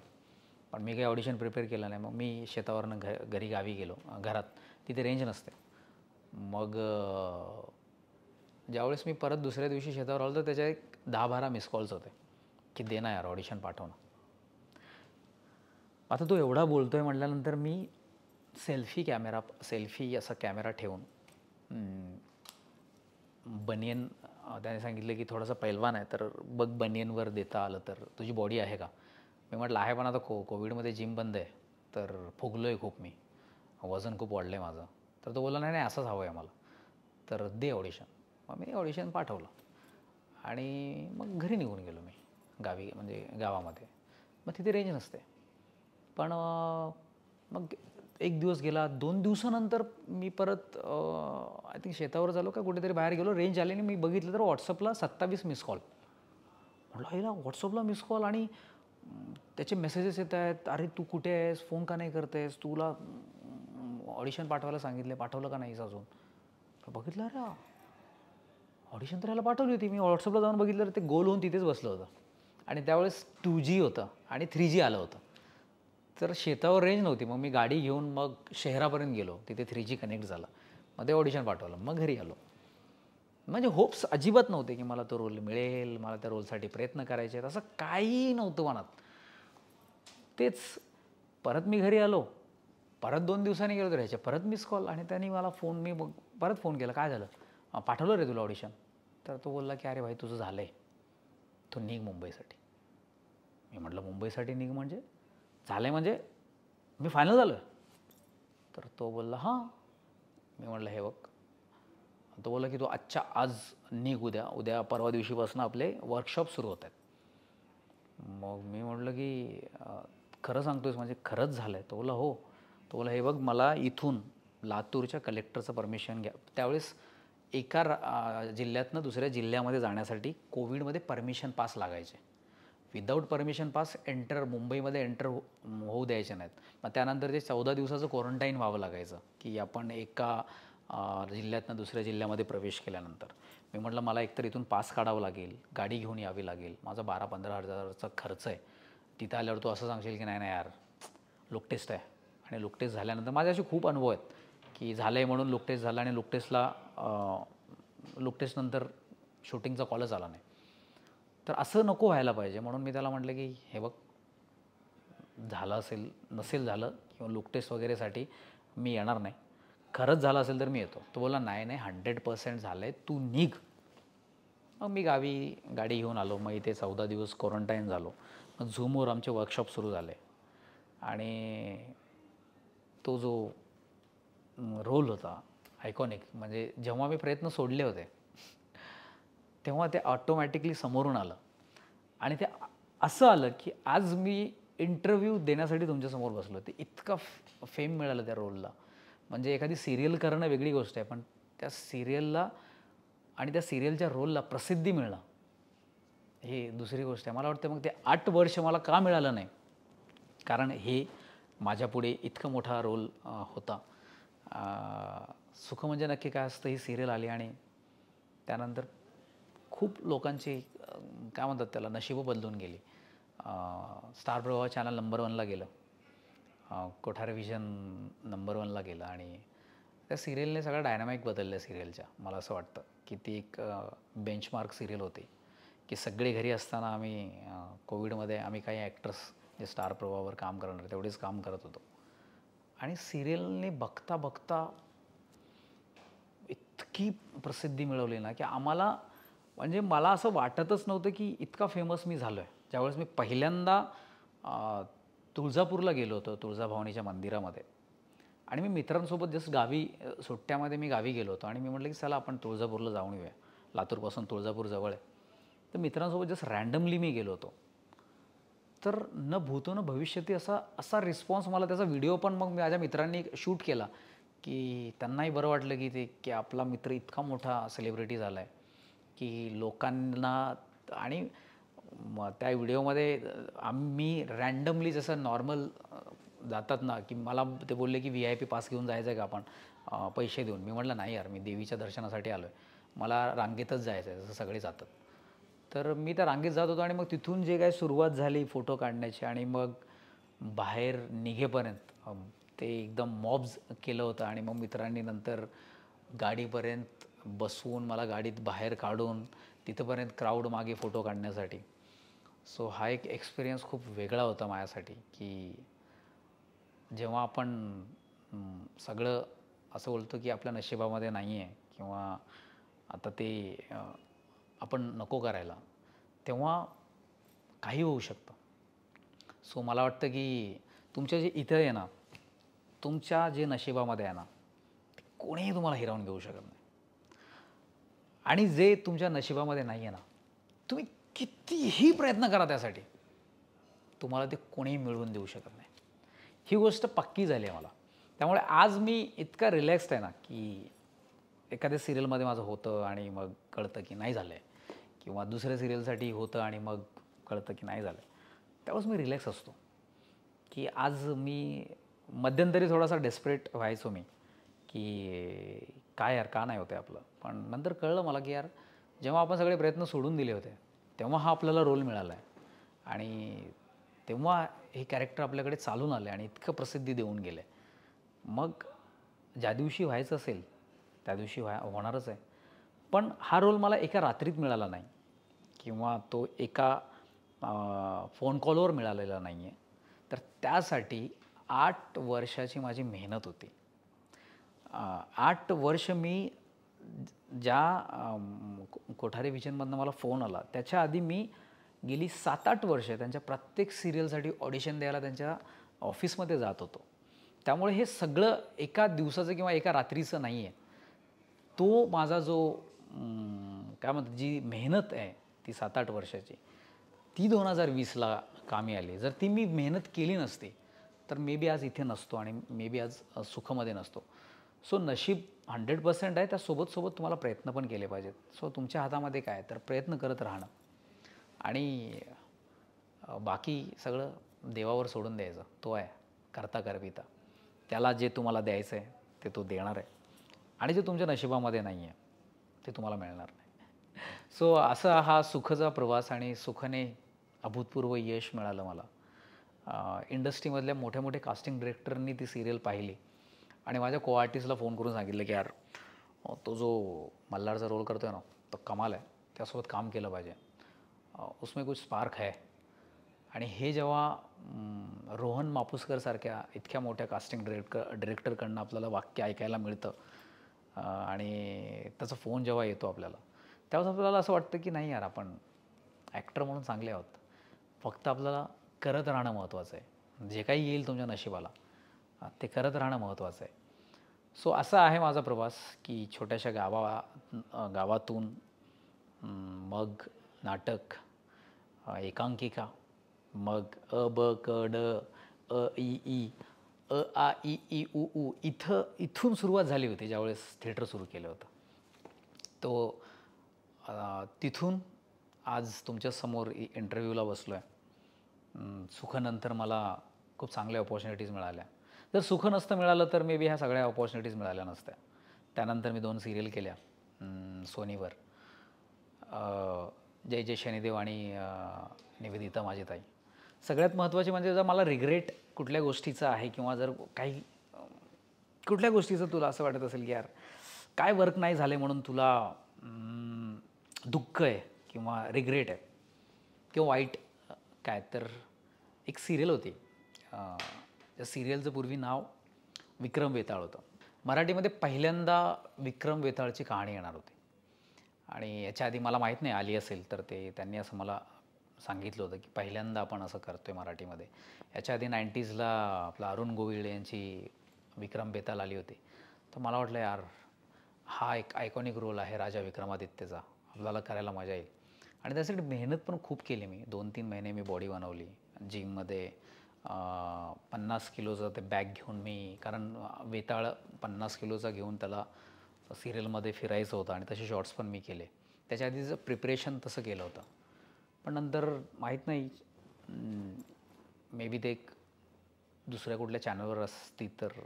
पण मी काही ऑडिशन प्रिपेअर केलं नाही. मग मी शेतावरनं घरी गावी गेलो, घरात तिथे रेंज नसते. मग ज्यावेळेस मी परत दुसऱ्या दिवशी शेतावर आलो तर त्याच्या एक 10-12 मिस कॉल्स होते की दे ना यार ऑडिशन, पाठव ना. आता तो एवढा बोलतो आहे म्हटल्यानंतर मी सेल्फी असा कॅमेरा ठेवून, बनियन, त्याने सांगितलं की थोडासा पैलवान आहे तर बघ बनियनवर देता आलं तर, तुझी बॉडी आहे का. मी म्हटलं आहे, पण आता कोविडमध्ये जिम बंद आहे तर फुगलो आहे खूप, मी वजन खूप वाढलं आहे माझं. तर तो बोलला नाही नाही असंच हवं आहे मला, तर दे ऑडिशन. मग मी ऑडिशन पाठवलं आणि मग घरी निघून गेलो मी गावी, म्हणजे गावामध्ये. मग तिथे रेंज नसते. पण मग एक दिवस गेला, 2 दिवसानंतर मी परत आय थिंक शेतावर झालो का कुठेतरी बाहेर गेलो, रेंज आली आणि मी बघितलं तर व्हॉट्सअपला 27 मिस कॉल. म्हटलं हिला व्हॉट्सअपला मिस कॉल आणि त्याचे मेसेजेस येत आहेत, अरे तू कुठे आहेस, फोन का नाही करतेस, तुला ऑडिशन पाठवायला सांगितले, पाठवलं का नाहीस अजून. बघितलं अरे ऑडिशन तर ह्याला पाठवली होती मी. व्हॉट्सअपला जाऊन बघितलं तर ते गोल होऊन तिथेच बसलं होतं. आणि त्यावेळेस 2G होतं आणि 3G आलं होतं. तर शेतावर रेंज नव्हती. मग मी गाडी घेऊन मग शहरापर्यंत गेलो, तिथे 3G कनेक्ट झालं. मग ते ऑडिशन पाठवलं, मग घरी आलो. म्हणजे होप्स अजिबात नव्हते की मला तो रोल मिळेल, मला त्या रोलसाठी प्रयत्न करायचे आहेत, असं काहीही नव्हतं मनात. तेच परत मी घरी आलो, परत 2 दिवसांनी गेलो तर ह्याच्या परत मिस कॉल. आणि त्यांनी मला मी मग परत फोन केला, काय झालं, पाठवलं रे तुला ऑडिशन. तर तो बोलला की अरे भाई तुझं झालं आहे, तू निघ मुंबईसाठी. मी म्हटलं मुंबईसाठी निघ म्हणजे, झालं आहे म्हणजे मी फायनल झालो आहे. तर तो बोलला हां. मी म्हटलं हे बघ. तो बोलला की तू आजच्या आज निघ, उद्या परवा दिवशीपासून आपले वर्कशॉप सुरू होत आहेत. मग मी म्हटलं की खरं सांगतोयस म्हणजे खरंच झालं आहे. तो बोला हो. तो बोला हे बघ, मला इथून लातूरच्या कलेक्टरचं परमिशन घ्या. त्यावेळेस एका जिल्ह्यातनं दुसऱ्या जिल्ह्यामध्ये जाण्यासाठी कोविडमध्ये परमिशन पास लागायचे. विदाऊट परमिशन पास मुंबईमध्ये एंटर होऊ द्यायचे नाहीत. मग त्यानंतर ते 14 दिवसाचं क्वारंटाईन व्हावं लागायचं की आपण एका जिल्ह्यातनं दुसऱ्या जिल्ह्यामध्ये प्रवेश केल्यानंतर. मी म्हटलं मला एकतर इथून पास काढावं लागेल, गाडी घेऊन यावी लागेल, माझा 12-15 हजाराचा खर्च आहे. तिथं आल्यावर तू असं सांगशील की नाही नाही यार लुक टेस्ट आहे. आणि लुक टेस्ट झाल्यानंतर माझे असे खूप अनुभव आहेत की झालं आहे म्हणून लुक टेस्ट झाला आणि लुक टेस्टनंतर शूटिंगचा कॉलच आला नाही. तर असं नको व्हायला पाहिजे म्हणून मी त्याला म्हटलं की हे बघ, झालं असेल, नसेल झालं किंवा लुक टेस्ट वगैरेसाठी मी येणार नाही, खरंच झालं असेल तर मी येतो. तो बोलला नाही नाही 100% झालं आहे, तू निघ. मग मी गावी गाडी घेऊन आलो. मग इथे 14 दिवस क्वारंटाईन झालो. मग झूमवर आमचे वर्कशॉप सुरू झाले आणि तो जो रोल होता आयकॉनिक, म्हणजे जेव्हा मी प्रयत्न सोडले होते तेव्हा ते ऑटोमॅटिकली समोरून आलं. आणि ते असं आलं की आज मी इंटरव्ह्यू देण्यासाठी तुमच्यासमोर बसलो. ते इतका फेम मिळालं त्या रोलला. म्हणजे एखादी सिरियल करणं वेगळी गोष्ट आहे, पण त्या सिरियलला आणि त्या सिरियलच्या रोलला प्रसिद्धी मिळणं ही दुसरी गोष्ट आहे. मला वाटतं मग ते 8 वर्ष मला का मिळालं नाही, कारण हे माझ्यापुढे इतका मोठा रोल होता. सुख म्हणजे नक्की काय असतं, ही सिरियल आली आणि त्यानंतर खूप लोकांची काय म्हणतात त्याला नशीबं बदलून गेली. स्टार प्रवाह चॅनल नंबर 1ला गेलं, कोठारे विजन नंबर 1ला गेलं आणि त्या सिरियलने सगळा डायनामिक बदलल्या सिरियलच्या. मला असं वाटतं की ती एक बेंचमार्क सिरियल होती की सगळे घरी असताना आम्ही कोविडमध्ये आम्ही काही ॲक्टर्स जे स्टार प्रवाहावर काम करणार तेवढेच काम करत होतो आणि सिरियलने बघता बघता इतकी प्रसिद्धी मिळवली ना की आम्हाला म्हणजे मला असं वाटतच नव्हतं की इतका फेमस मी झालो आहे. ज्यावेळेस मी पहिल्यांदा तुळजापूरला गेलो होतो तुळजाभवानीच्या मंदिरामध्ये आणि मी मित्रांसोबत जस्ट गावी सुट्ट्यामध्ये मी गावी गेलो होतो आणि मी म्हटलं की चला आपण तुळजापूरला जाऊन येऊया. लातूरपासून तुळजापूर जवळ आहे. तर मित्रांसोबत जस्ट रँडमली मी गेलो होतो. तर न भूतो न भविष्यती असा असा रिस्पॉन्स मला त्याचा व्हिडिओ पण मग माझ्या मित्रांनी शूट केला की त्यांनाही बरं वाटलं की ते की आपला मित्र इतका मोठा सेलिब्रिटी झाला आहे की लोकांना आणि त्या व्हिडिओमध्ये आम्ही रँडमली जसं नॉर्मल जातात ना की मला ते बोलले की VIP पास घेऊन जायचं आहे का आपण पैसे देऊन. मी म्हटलं नाही यार मी देवीच्या दर्शनासाठी आलो आहे. मला रांगेतच जायचं आहे जसं सगळे जातात. तर मी त्या रांगेत जात होतो आणि मग तिथून जे काही सुरुवात झाली फोटो काढण्याची आणि मग बाहेर निघेपर्यंत ते एकदम मॉब्स केलं होतं आणि मग मित्रांनी नंतर गाडीपर्यंत बसवून मला गाडीत बाहेर काढून तिथंपर्यंत क्राऊड मागे फोटो काढण्यासाठी. सो हा एक एक्सपिरियन्स खूप वेगळा होता माझ्यासाठी की जेव्हा आपण सगळं असं बोलतो की आपल्या नशिबामध्ये नाही आहे किंवा आता ते आपण नको करायला तेव्हा काही होऊ शकतं. सो मला वाटतं की तुमच्या जे इथं आहे ना तुमच्या जे नशिबामध्ये आहे ना ते कोणीही तुम्हाला हिरावून घेऊ शकत नाही आणि जे तुमच्या नशिबामध्ये नाही आहे ना तुम्ही कितीही प्रयत्न करा त्यासाठी तुम्हाला ते कोणीही मिळवून देऊ शकत नाही. ही गोष्ट पक्की झाली आहे मला. त्यामुळे आज मी इतका रिलॅक्स्ड आहे ना की एखाद्या सिरियलमध्ये माझं होतं आणि मग कळतं की नाही झालं आहे किंवा दुसऱ्या सिरियलसाठी होतं आणि मग कळतं की नाही झालं आहे. त्यावेळेस मी रिलॅक्स असतो की आज मी मध्यंतरी थोडासा डेस्परेट व्हायचो मी की काय यार का नाही होतं आहे आपलं. पण नंतर कळलं मला की यार जेव्हा आपण सगळे प्रयत्न सोडून दिले होते तेव्हा हा आपल्याला रोल मिळाला आहे आणि तेव्हा हे कॅरेक्टर आपल्याकडे चालून आले आणि इतकं प्रसिद्धी देऊन गेले. मग ज्या दिवशी व्हायचं असेल त्या दिवशी होणारच आहे. पण हा रोल मला एका रात्रीत मिळाला नाही किंवा तो एका फोन कॉलवर मिळालेला नाही आहे. तर त्यासाठी 8 वर्षाची माझी मेहनत होती. 8 वर्ष मी ज्या कोठारे विजनमधनं मला फोन आला त्याच्या आधी मी गेली 7-8 वर्ष त्यांच्या प्रत्येक सिरियलसाठी ऑडिशन द्यायला त्यांच्या ऑफिसमध्ये जात होतो. त्यामुळे हे सगळं एका दिवसाचं किंवा एका रात्रीचं नाही आहे. तो माझा जो काय म्हणतात जी मेहनत आहे ती 7-8 वर्षाची ती 2020ला कामी आली. जर ती मी मेहनत केली नसती तर मे बी आज इथे नसतो आणि मे बी आज सुखामध्ये नसतो. सो नशीब 100% आहे. त्यासोबत तुम्हाला प्रयत्न पण केले पाहिजेत. सो तुमच्या हातामध्ये काय तर प्रयत्न करत राहणं आणि बाकी सगळं देवावर सोडून द्यायचं. तो आहे करता करविता. त्याला जे तुम्हाला द्यायचं आहे ते तो देणार आहे आणि जे तुमच्या नशिबामध्ये नाही आहे ते तुम्हाला मिळणार नाही. सो असा हा सुखाचा प्रवास आणि सुखाने अभूतपूर्व यश मिळालं मला. इंडस्ट्रीमधल्या मोठ्या मोठ्या कास्टिंग डिरेक्टरनी ती सिरियल पाहिली आणि माझ्या को आर्टिस्टला फोन करून सांगितलं की यार तो जो मल्हारचा रोल करतो आहे ना तो कमाल आहे. त्यासोबत काम केलं पाहिजे. उसमें कुछ स्पार्क है. आणि हे जेव्हा रोहन मापुसकरसारख्या इतक्या मोठ्या कास्टिंग डिरेक्टरकडनं आपल्याला वाक्य ऐकायला मिळतं आणि त्याचा फोन जेव्हा येतो आपल्याला त्यावेळेस आपल्याला असं वाटतं की नाही यार आपण ॲक्टर म्हणून चांगले आहोत. फक्त आपल्याला करत राहणं महत्त्वाचं आहे. जे काही येईल तुमच्या नशिबाला ते करत राहणं महत्त्वाचं आहे. सो असा आहे माझा प्रवास की छोट्याशा गावातून मग नाटक, एकांकिका, मग अ ब क ड अ इ ई आ इ ई उ ऊ इथून सुरुवात झाली होती ज्यावेळेस थिएटर सुरू केलं होतं. तो तिथून आज तुमच्यासमोर इंटरव्ह्यूला बसलो आहे. सुखानंतर मला खूप चांगल्या अपॉर्च्युनिटीज मिळाल्या. जर सुख नसतं मिळालं तर मे बी ह्या सगळ्या अपॉर्च्युनिटीज मिळाल्या नसत्या. त्यानंतर मी 2 सिरियल केल्या सोनीवर. जय जय शनिदेव आणि निवेदिता माझी ताई. सगळ्यात महत्त्वाचे म्हणजे जर मला रिग्रेट कुठल्या गोष्टीचा आहे किंवा जर काही कुठल्या गोष्टीचं तुला असं वाटत असेल की यार काय वर्क नाही झाले म्हणून तुला दुःख आहे किंवा रिग्रेट आहे किंवा वाईट काय? तर एक सिरियल होती, त्या सिरियलचं पूर्वी नाव विक्रम वेताळ होतं. मराठीमध्ये पहिल्यांदा विक्रम वेताळची कहाणी येणार होती आणि याच्या आधी मला माहीत नाही आली असेल तर त्यांनी असं मला सांगितलं होतं की पहिल्यांदा आपण असं करतो आहे मराठीमध्ये. याच्या आधी 90sला आपला अरुण गोविल यांची विक्रम बेताल आली होती. तर मला वाटलं यार हा एक आयकॉनिक रोल आहे राजा विक्रमादित्यचा, आपल्याला करायला मजा येईल. आणि त्यासाठी मेहनत पण खूप केली मी. 2-3 महिने मी बॉडी बनवली जिममध्ये. 50 किलोचं ते बॅग घेऊन मी, कारण वेताळ 50 किलोचा घेऊन त्याला सिरियलमध्ये फिरायचं होतं आणि तसे शॉर्ट्स पण मी केले. त्याच्या आधीचं प्रिपरेशन तसं केलं होतं. पण नंतर माहीत नाही, मे बी ते एक दुसऱ्या कुठल्या चॅनलवर असती तर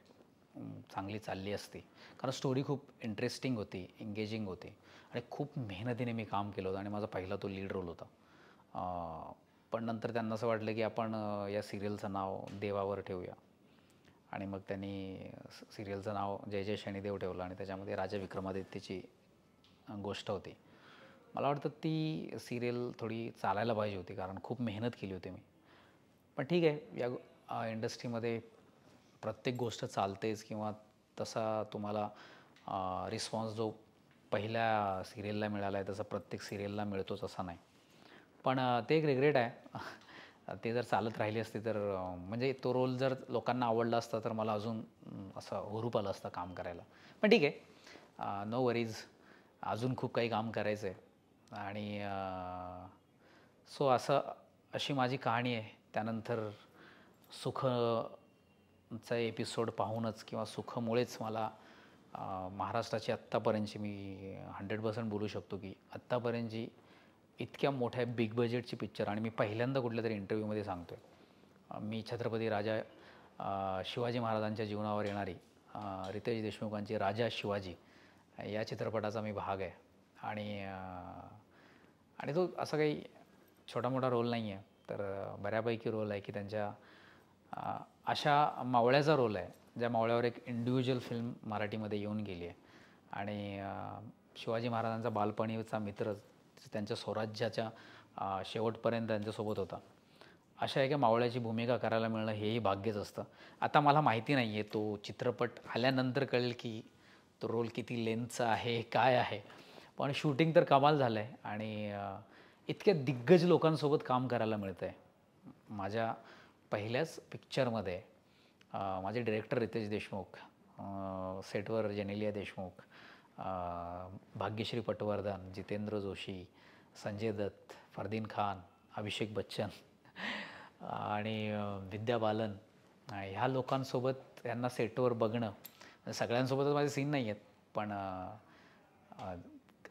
चांगली चालली असती, कारण स्टोरी खूप इंटरेस्टिंग होती, एंगेजिंग होती आणि खूप मेहनतीने मी काम केलं होतं आणि माझा पहिला तो लीड रोल होता. पण नंतर त्यांना असं वाटलं की आपण या सिरियलचं नाव देवावर ठेवूया आणि मग त्यांनी सिरियलचं नाव जय जय शनिदेव ठेवलं आणि त्याच्यामध्ये राजा विक्रमादित्यची गोष्ट होती. मला वाटतं ती सिरियल थोडी चालायला पाहिजे होती, कारण खूप मेहनत केली होती मी. पण ठीक आहे, या इंडस्ट्रीमध्ये प्रत्येक गोष्ट चालतेच किंवा तसा तुम्हाला रिस्पॉन्स जो पहिल्या सिरियलला मिळाला आहे तसा प्रत्येक सिरियलला मिळतोच असं नाही. पण ते एक रिग्रेट आहे. ते जर चालत राहिली असती तर म्हणजे तो रोल जर लोकांना आवडला असता तर मला अजून असं हुरूप आलं असतं काम करायला. पण ठीक आहे, नो वरीज. अजून खूप काही काम करायचं आहे आणि सो अशी माझी कहाणी आहे. त्यानंतर सुखचा एपिसोड पाहूनच किंवा सुखमुळेच मला महाराष्ट्राची आत्तापर्यंतची मी 100% बोलू शकतो की आत्तापर्यंतची इतक्या मोठ्या बिग बजेटची पिक्चर, आणि मी पहिल्यांदा कुठल्या तरी इंटरव्ह्यूमध्ये सांगतो आहे, मी छत्रपती राजा शिवाजी महाराजांच्या जीवनावर येणारी रितेश देशमुखांची राजा शिवाजी या चित्रपटाचा मी भाग आहे. आणि तो असा काही छोटा मोठा रोल नाही आहे, तर बऱ्यापैकी रोल आहे की त्यांच्या अशा मावळ्याचा रोल आहे ज्या मावळ्यावर एक इंडिव्हिज्युअल फिल्म मराठीमध्ये येऊन गेली आहे. आणि शिवाजी महाराजांचा बालपणीचा मित्र त्यांच्या स्वराज्याच्या शेवटपर्यंत त्यांच्यासोबत होता. अशा एका मावळ्याची भूमिका करायला मिळणं हेही भाग्यच असतं. आता मला माहिती नाही आहे, तो चित्रपट आल्यानंतर कळेल की तो रोल किती लेंथचा आहे, काय आहे. पण शूटिंग तर कमाल झालं आहे आणि इतक्या दिग्गज लोकांसोबत काम करायला मिळतं आहे. माझ्या पहिल्याच पिक्चरमध्ये माझे डिरेक्टर रितेश देशमुख, सेटवर जेनेलिया देशमुख, भाग्यश्री पटवर्धन, जितेंद्र जोशी, संजय दत्त, फरदीन खान, अभिषेक बच्चन आणि विद्या बालन, ह्या लोकांसोबत यांना सेटवर बघणं. सगळ्यांसोबतच माझे सीन नाही आहेत, पण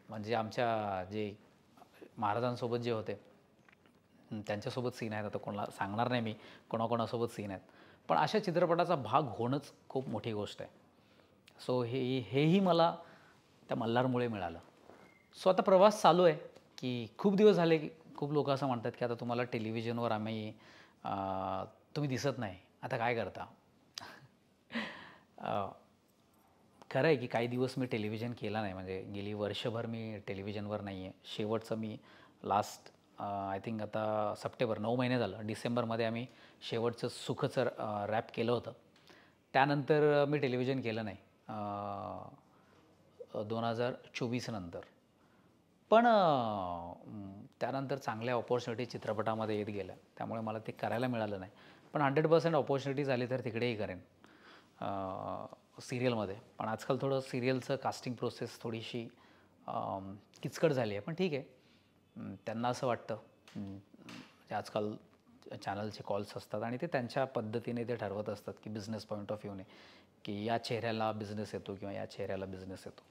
म्हणजे आमच्या जे महाराजांसोबत जे होते त्यांच्यासोबत सीन आहेत. आता कोणाला सांगणार नाही मी कोणाकोणासोबत सीन आहेत, पण अशा चित्रपटाचा भाग होणंच खूप मोठी गोष्ट आहे. सो हेही मला त्या मल्हारमुळे मिळालं. सो आता प्रवास चालू आहे की खूप दिवस झाले की खूप लोक असं म्हणतात की आता तुम्हाला टेलिव्हिजनवर तुम्ही दिसत नाही, आता काय करता? खरं आहे की काही दिवस मी टेलिव्हिजन केला नाही, म्हणजे गेली वर्षभर मी टेलिव्हिजनवर नाही आहे. शेवटचं मी लास्ट आय थिंक आता सप्टेंबर 9 महिने झालं, डिसेंबरमध्ये आम्ही शेवटचं सुखचं रॅप केलं होतं. त्यानंतर मी टेलिव्हिजन केलं नाही 2024 नंतर. पण त्यानंतर चांगल्या ऑपॉर्च्युनिटी चित्रपटामध्ये येत गेल्या, त्यामुळे मला ते करायला मिळालं नाही. पण 100% ऑपॉर्च्युनिटी झाली तर तिकडेही करेन सिरियलमध्ये. पण आजकाल थोडं सिरियलचं कास्टिंग प्रोसेस थोडीशी किचकट झाली आहे, पण ठीक आहे. त्यांना असं वाटतं, म्हणजे आजकाल चॅनलचे कॉल्स असतात आणि ते त्यांच्या पद्धतीने ते ठरवत असतात की बिझनेस पॉईंट ऑफ व्ह्यूने की या चेहऱ्याला बिझनेस येतो किंवा या चेहऱ्याला बिझनेस येतो.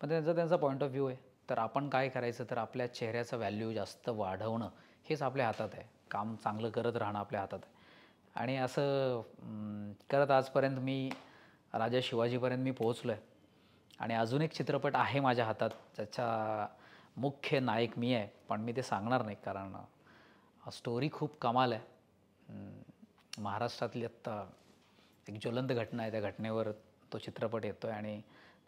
पण त्यांचा पॉईंट ऑफ व्ह्यू आहे. तर आपण काय करायचं, तर आपल्या चेहऱ्याचा व्हॅल्यू जास्त वाढवणं हेच आपल्या हातात आहे. काम चांगलं करत राहणं आपल्या हातात आहे. आणि असं करत आजपर्यंत मी राजा शिवाजीपर्यंत मी पोहोचलो आहे. आणि अजून एक चित्रपट आहे माझ्या हातात ज्याचा मुख्य नायक मी आहे, पण मी ते सांगणार नाही कारण स्टोरी खूप कमाल आहे. महाराष्ट्रातली आत्ता एक ज्वलंत घटना आहे, त्या घटनेवर तो चित्रपट येतो आहे आणि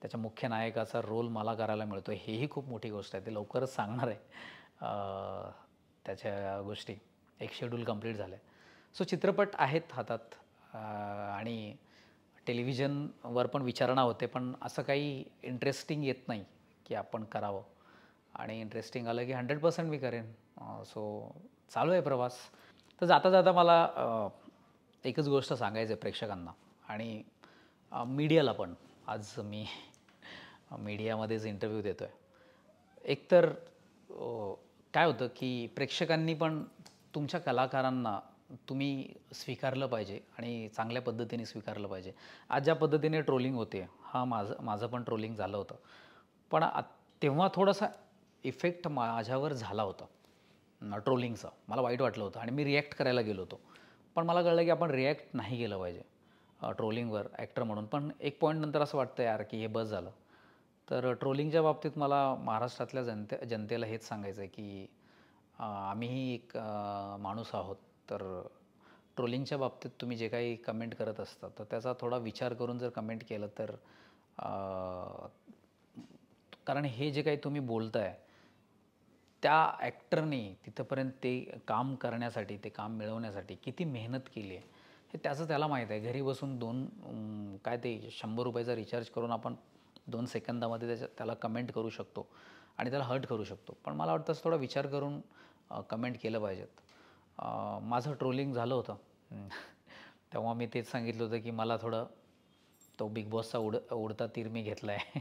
त्याच्या मुख्य नायकाचा रोल मला करायला मिळतो आहे, हेही खूप मोठी गोष्ट आहे. ते लवकरच सांगणार आहे त्याच्या गोष्टी. एक शेड्यूल कंप्लीट झालं आहे. सो चित्रपट आहेत हातात आणि टेलिव्हिजनवर पण विचारणा होते, पण असं काही इंटरेस्टिंग येत नाही की आपण करावं. आणि इंटरेस्टिंग आलं की 100% मी करेन. सो चालू आहे प्रवास. तर जाता जाता मला एकच गोष्ट सांगायचं आहे प्रेक्षकांना आणि मीडियाला पण. आज मी मीडियामध्येच इंटरव्ह्यू देतो आहे. एकतर काय होतं की प्रेक्षकांनी पण तुमच्या कलाकारांना तुम्ही स्वीकारलं पाहिजे आणि चांगल्या पद्धतीने स्वीकारलं पाहिजे. आज ज्या पद्धतीने ट्रोलिंग होते, माझं पण ट्रोलिंग झालं होतं. पण तेव्हा थोडासा इफेक्ट माझ्यावर झाला होता ट्रोलिंगचा. मला वाईट वाटलं होतं आणि मी रिॲक्ट करायला गेलो होतो. पण मला कळलं की आपण रिॲक्ट नाही केलं पाहिजे ट्रोलिंगवर ॲक्टर म्हणून. पण एक पॉईंट नंतर असं वाटतं यार की हे बस झालं. तर ट्रोलिंगच्या बाबतीत मला महाराष्ट्रातल्या जनतेला हेच सांगायचं आहे की आम्हीही एक माणूस आहोत. तर ट्रोलिंगच्या बाबतीत तुम्ही जे काही कमेंट करत असता तर त्याचा थोडा विचार करून जर कमेंट केलं तर कारण हे जे काही तुम्ही बोलताय त्या ॲक्टरने तिथंपर्यंत ते काम करण्यासाठी, ते काम मिळवण्यासाठी किती मेहनत केली आहे हे त्याला माहीत आहे. घरी बसून काय ते ₹100चा रिचार्ज करून आपण 2 सेकंदामध्ये त्याला कमेंट करू शकतो आणि त्याला हर्ट करू शकतो. पण मला वाटतं थोडा विचार करून कमेंट केलं पाहिजेत. माझं ट्रोलिंग झालं होतं. तेव्हा मी तेच सांगितलं होतं की मला थोडं तो बिग बॉसचा उडता तीर मी घेतला आहे.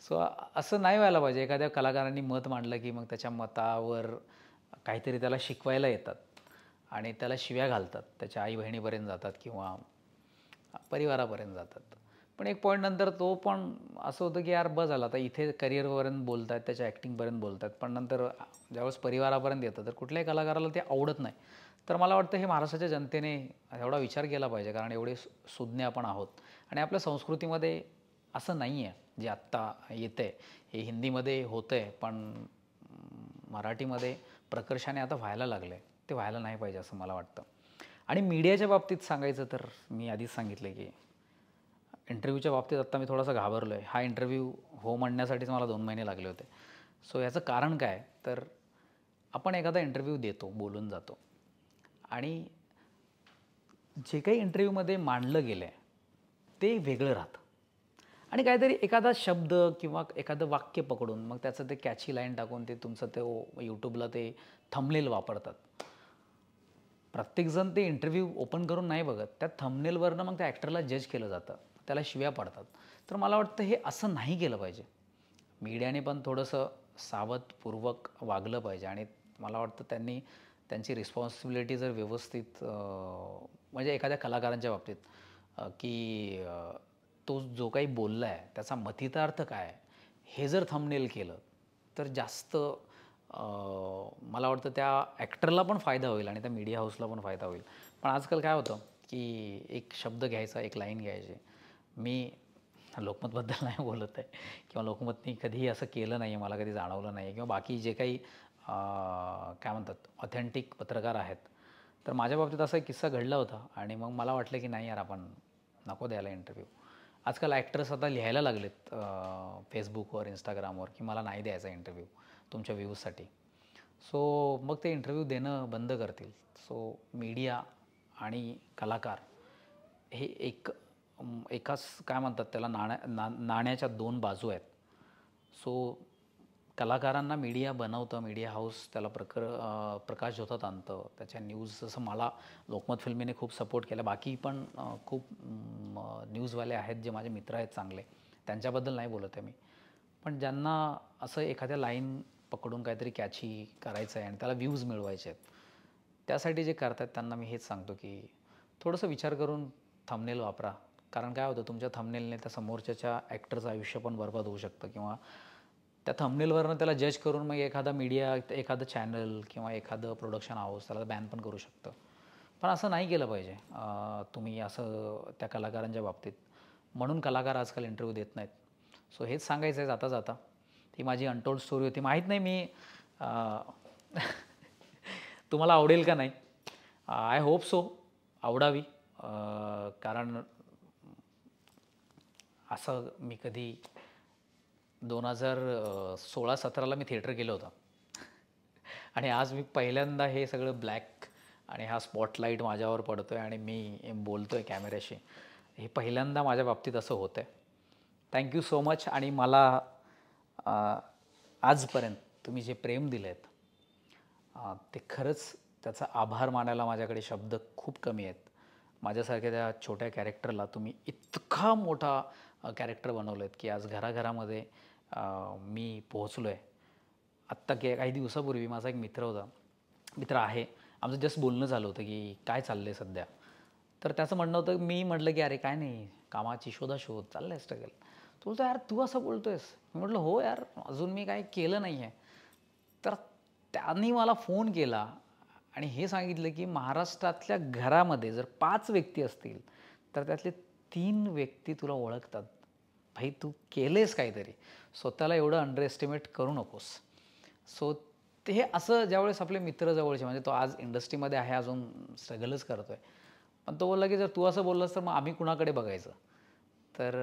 सो असं नाही व्हायला पाहिजे. एखाद्या कलाकारांनी मत मांडलं की मग त्याच्या मतावर काहीतरी त्याला शिकवायला येतात आणि त्याला शिव्या घालतात. त्याच्या आई बहिणीपर्यंत जातात किंवा परिवारापर्यंत जातात. पण एक पॉईंट नंतर तो पण असं होतं की यार बस झालं आता इथे करिअरपर्यंत बोलत आहेत, त्याच्या ॲक्टिंगपर्यंत बोलत आहेत. पण नंतर ज्यावेळेस परिवारापर्यंत येतं तर कुठल्याही कलाकाराला ते आवडत नाही. तर मला वाटतं हे महाराष्ट्राच्या जनतेने एवढा विचार केला पाहिजे कारण एवढे सुज्ञ आपण आहोत आणि आपल्या संस्कृतीमध्ये असं नाही आहे जे आत्ता येतं आहे. हे हिंदीमध्ये होतं आहे पण मराठीमध्ये प्रकर्षाने आता व्हायला लागलं आहे. ते व्हायला नाही पाहिजे असं मला वाटतं. आणि मीडियाच्या बाबतीत सांगायचं तर मी आधीच सांगितलं की इंटरव्ह्यूच्या बाबतीत आत्ता मी थोडासा घाबरलो आहे. हा इंटरव्ह्यू हो म्हणण्यासाठीच मला 2 महिने लागले होते. सो याचं कारण काय तर आपण एखादा इंटरव्ह्यू देतो, बोलून जातो आणि जे काही इंटरव्ह्यूमध्ये मांडलं गेलं आहे ते वेगळं राहतं आणि काहीतरी एखादा शब्द किंवा एखादं वाक्य पकडून मग त्याचं ते कॅची लाईन टाकून ते तुमचं ते यूट्यूबला ते थंबनेल वापरतात. प्रत्येकजण ते इंटरव्ह्यू ओपन करून नाही बघत. त्या थंबनेलवरनं मग त्या ॲक्टरला जज केलं जातं, त्याला शिव्या पाडतात. तर मला वाटतं हे असं नाही केलं पाहिजे. मीडियाने पण थोडंसं सावधपूर्वक वागलं पाहिजे आणि मला वाटतं त्यांनी त्यांची रिस्पॉन्सिबिलिटी जर व्यवस्थित म्हणजे एखाद्या कलाकारांच्या बाबतीत की तो जो काही बोलला आहे त्याचा मथितार्थ काय आहे हे जर थंबनेल केलं तर जास्त मला वाटतं त्या ॲक्टरला पण फायदा होईल आणि त्या मीडिया हाऊसला पण फायदा होईल. पण आजकाल काय होतं की एक शब्द घ्यायचा, एक लाईन घ्यायची. मी लोकमतबद्दल नाही बोलत आहे किंवा लोकमतनी कधीही असं केलं नाही आहे, मला कधी जाणवलं नाही आहे किंवा बाकी जे काही काय म्हणतात ऑथेंटिक पत्रकार आहेत. तर माझ्या बाबतीत असा एक किस्सा घडला होता आणि मग मला वाटलं की नाही यार आपण नको द्यायला इंटरव्ह्यू. आजकाल ॲक्टर्स आता लिहायला लागलेत फेसबुकवर, इंस्टाग्रामवर की मला नाही द्यायचा इंटरव्ह्यू तुमच्या व्ह्यूजसाठी. सो मग ते इंटरव्ह्यू देणं बंद करतील. सो मीडिया आणि कलाकार हे एकाच काय म्हणतात त्याला नाण्याच्या 2 बाजू आहेत. सो कलाकारांना मीडिया बनवतं, मीडिया हाऊस त्याला प्रकाश झोतात आणतं. त्याच्या न्यूज जसं मला लोकमत फिल्मीने खूप सपोर्ट केला. बाकी पण खूप न्यूजवाले आहेत जे माझे मित्र आहेत चांगले, त्यांच्याबद्दल नाही बोलत आहे मी. पण ज्यांना असं एखाद्या लाईन पकडून काहीतरी कॅची करायचं आहे आणि त्याला व्ह्यूज मिळवायचे आहेत, त्यासाठी जे करतात त्यांना मी हेच सांगतो की थोडंसं विचार करून थंबनेल वापरा. कारण काय होतं तुमच्या थंबनेलने त्या समोरच्याच्या ॲक्टरचं आयुष्य पण बरबाद होऊ शकतं किंवा त्या थंबनेलवरनं त्याला जज करून मग एखादा मीडिया, एखादं चॅनल किंवा एखादं प्रोडक्शन हाऊस त्याला बॅन पण करू शकतं. पण असं नाही केलं पाहिजे तुम्ही असं त्या कलाकारांच्या बाबतीत. म्हणून कलाकार आजकाल इंटरव्ह्यू देत नाहीत. सो हेच सांगायचं आहे जाता जाता. ती माझी अनटोल्ड स्टोरी होती. माहीत नाही मी तुम्हाला आवडेल का नाही. आय होप सो आवडावी. कारण असं मी कधी 2016-17ला मी थिएटर केलं होतं आणि आज मी पहिल्यांदा हे सगळं ब्लॅक आणि हा स्पॉटलाईट माझ्यावर पडतो आहे आणि मी बोलतो आहे कॅमेऱ्याशी. हे पहिल्यांदा माझ्या बाबतीत असं होतं आहे. Thank you so much. आणि मला आजपर्यंत तुम्ही जे प्रेम दिलं आहेत ते खरंच त्याचा आभार मानायला माझ्याकडे शब्द खूप कमी आहेत. माझ्यासारख्या त्या छोट्या कॅरेक्टरला तुम्ही इतका मोठा कॅरेक्टर बनवलं आहेत की आज घराघरामध्ये मी पोहोचलो आहे. आत्ता काही दिवसापूर्वी माझा एक मित्र आहे, आमचं जस्ट बोलणं झालं होतं की काय चाललं आहे सध्या. तर त्याचं म्हणणं होतं, मी म्हटलं की अरे काय नाही, कामाची शोधाशोध चाललं आहे, स्ट्रगल. तो बोलतो यार तू असं बोलतो आहेस. मी म्हटलं हो यार, अजून मी काय केलं नाही आहे. तर त्यांनी मला फोन केला आणि हे सांगितलं की महाराष्ट्रातल्या घरामध्ये जर 5 व्यक्ती असतील तर त्यातले 3 व्यक्ती तुला ओळखतात. भाई तू केलेस काहीतरी, स्वतःला एवढं अंडर एस्टिमेट करू नकोस. सो ते असं ज्यावेळेस आपले मित्र जवळचे, म्हणजे तो आज इंडस्ट्रीमध्ये आहे, अजून स्ट्रगलच करतो आहे, पण तो बोलला की जर तू असं बोललास तर मग आम्ही कुणाकडे बघायचं. तर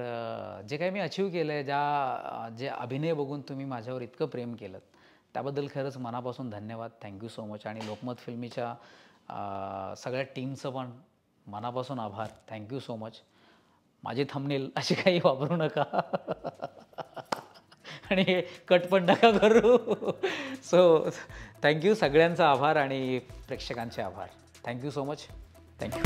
जे काही मी अचीव केलं आहे, जे अभिनय बघून तुम्ही माझ्यावर इतकं प्रेम केलं त्याबद्दल खरंच मनापासून धन्यवाद. Thank you so much. आणि लोकमत फिल्मीच्या सगळ्या टीमचं पण मनापासून आभार. Thank you so much. माझी थंबनेल अशी काही वापरू नका आणि हे कट पण नका करू. So thank you. सगळ्यांचा आभार आणि प्रेक्षकांचे आभार. Thank you so much. थँक्यू.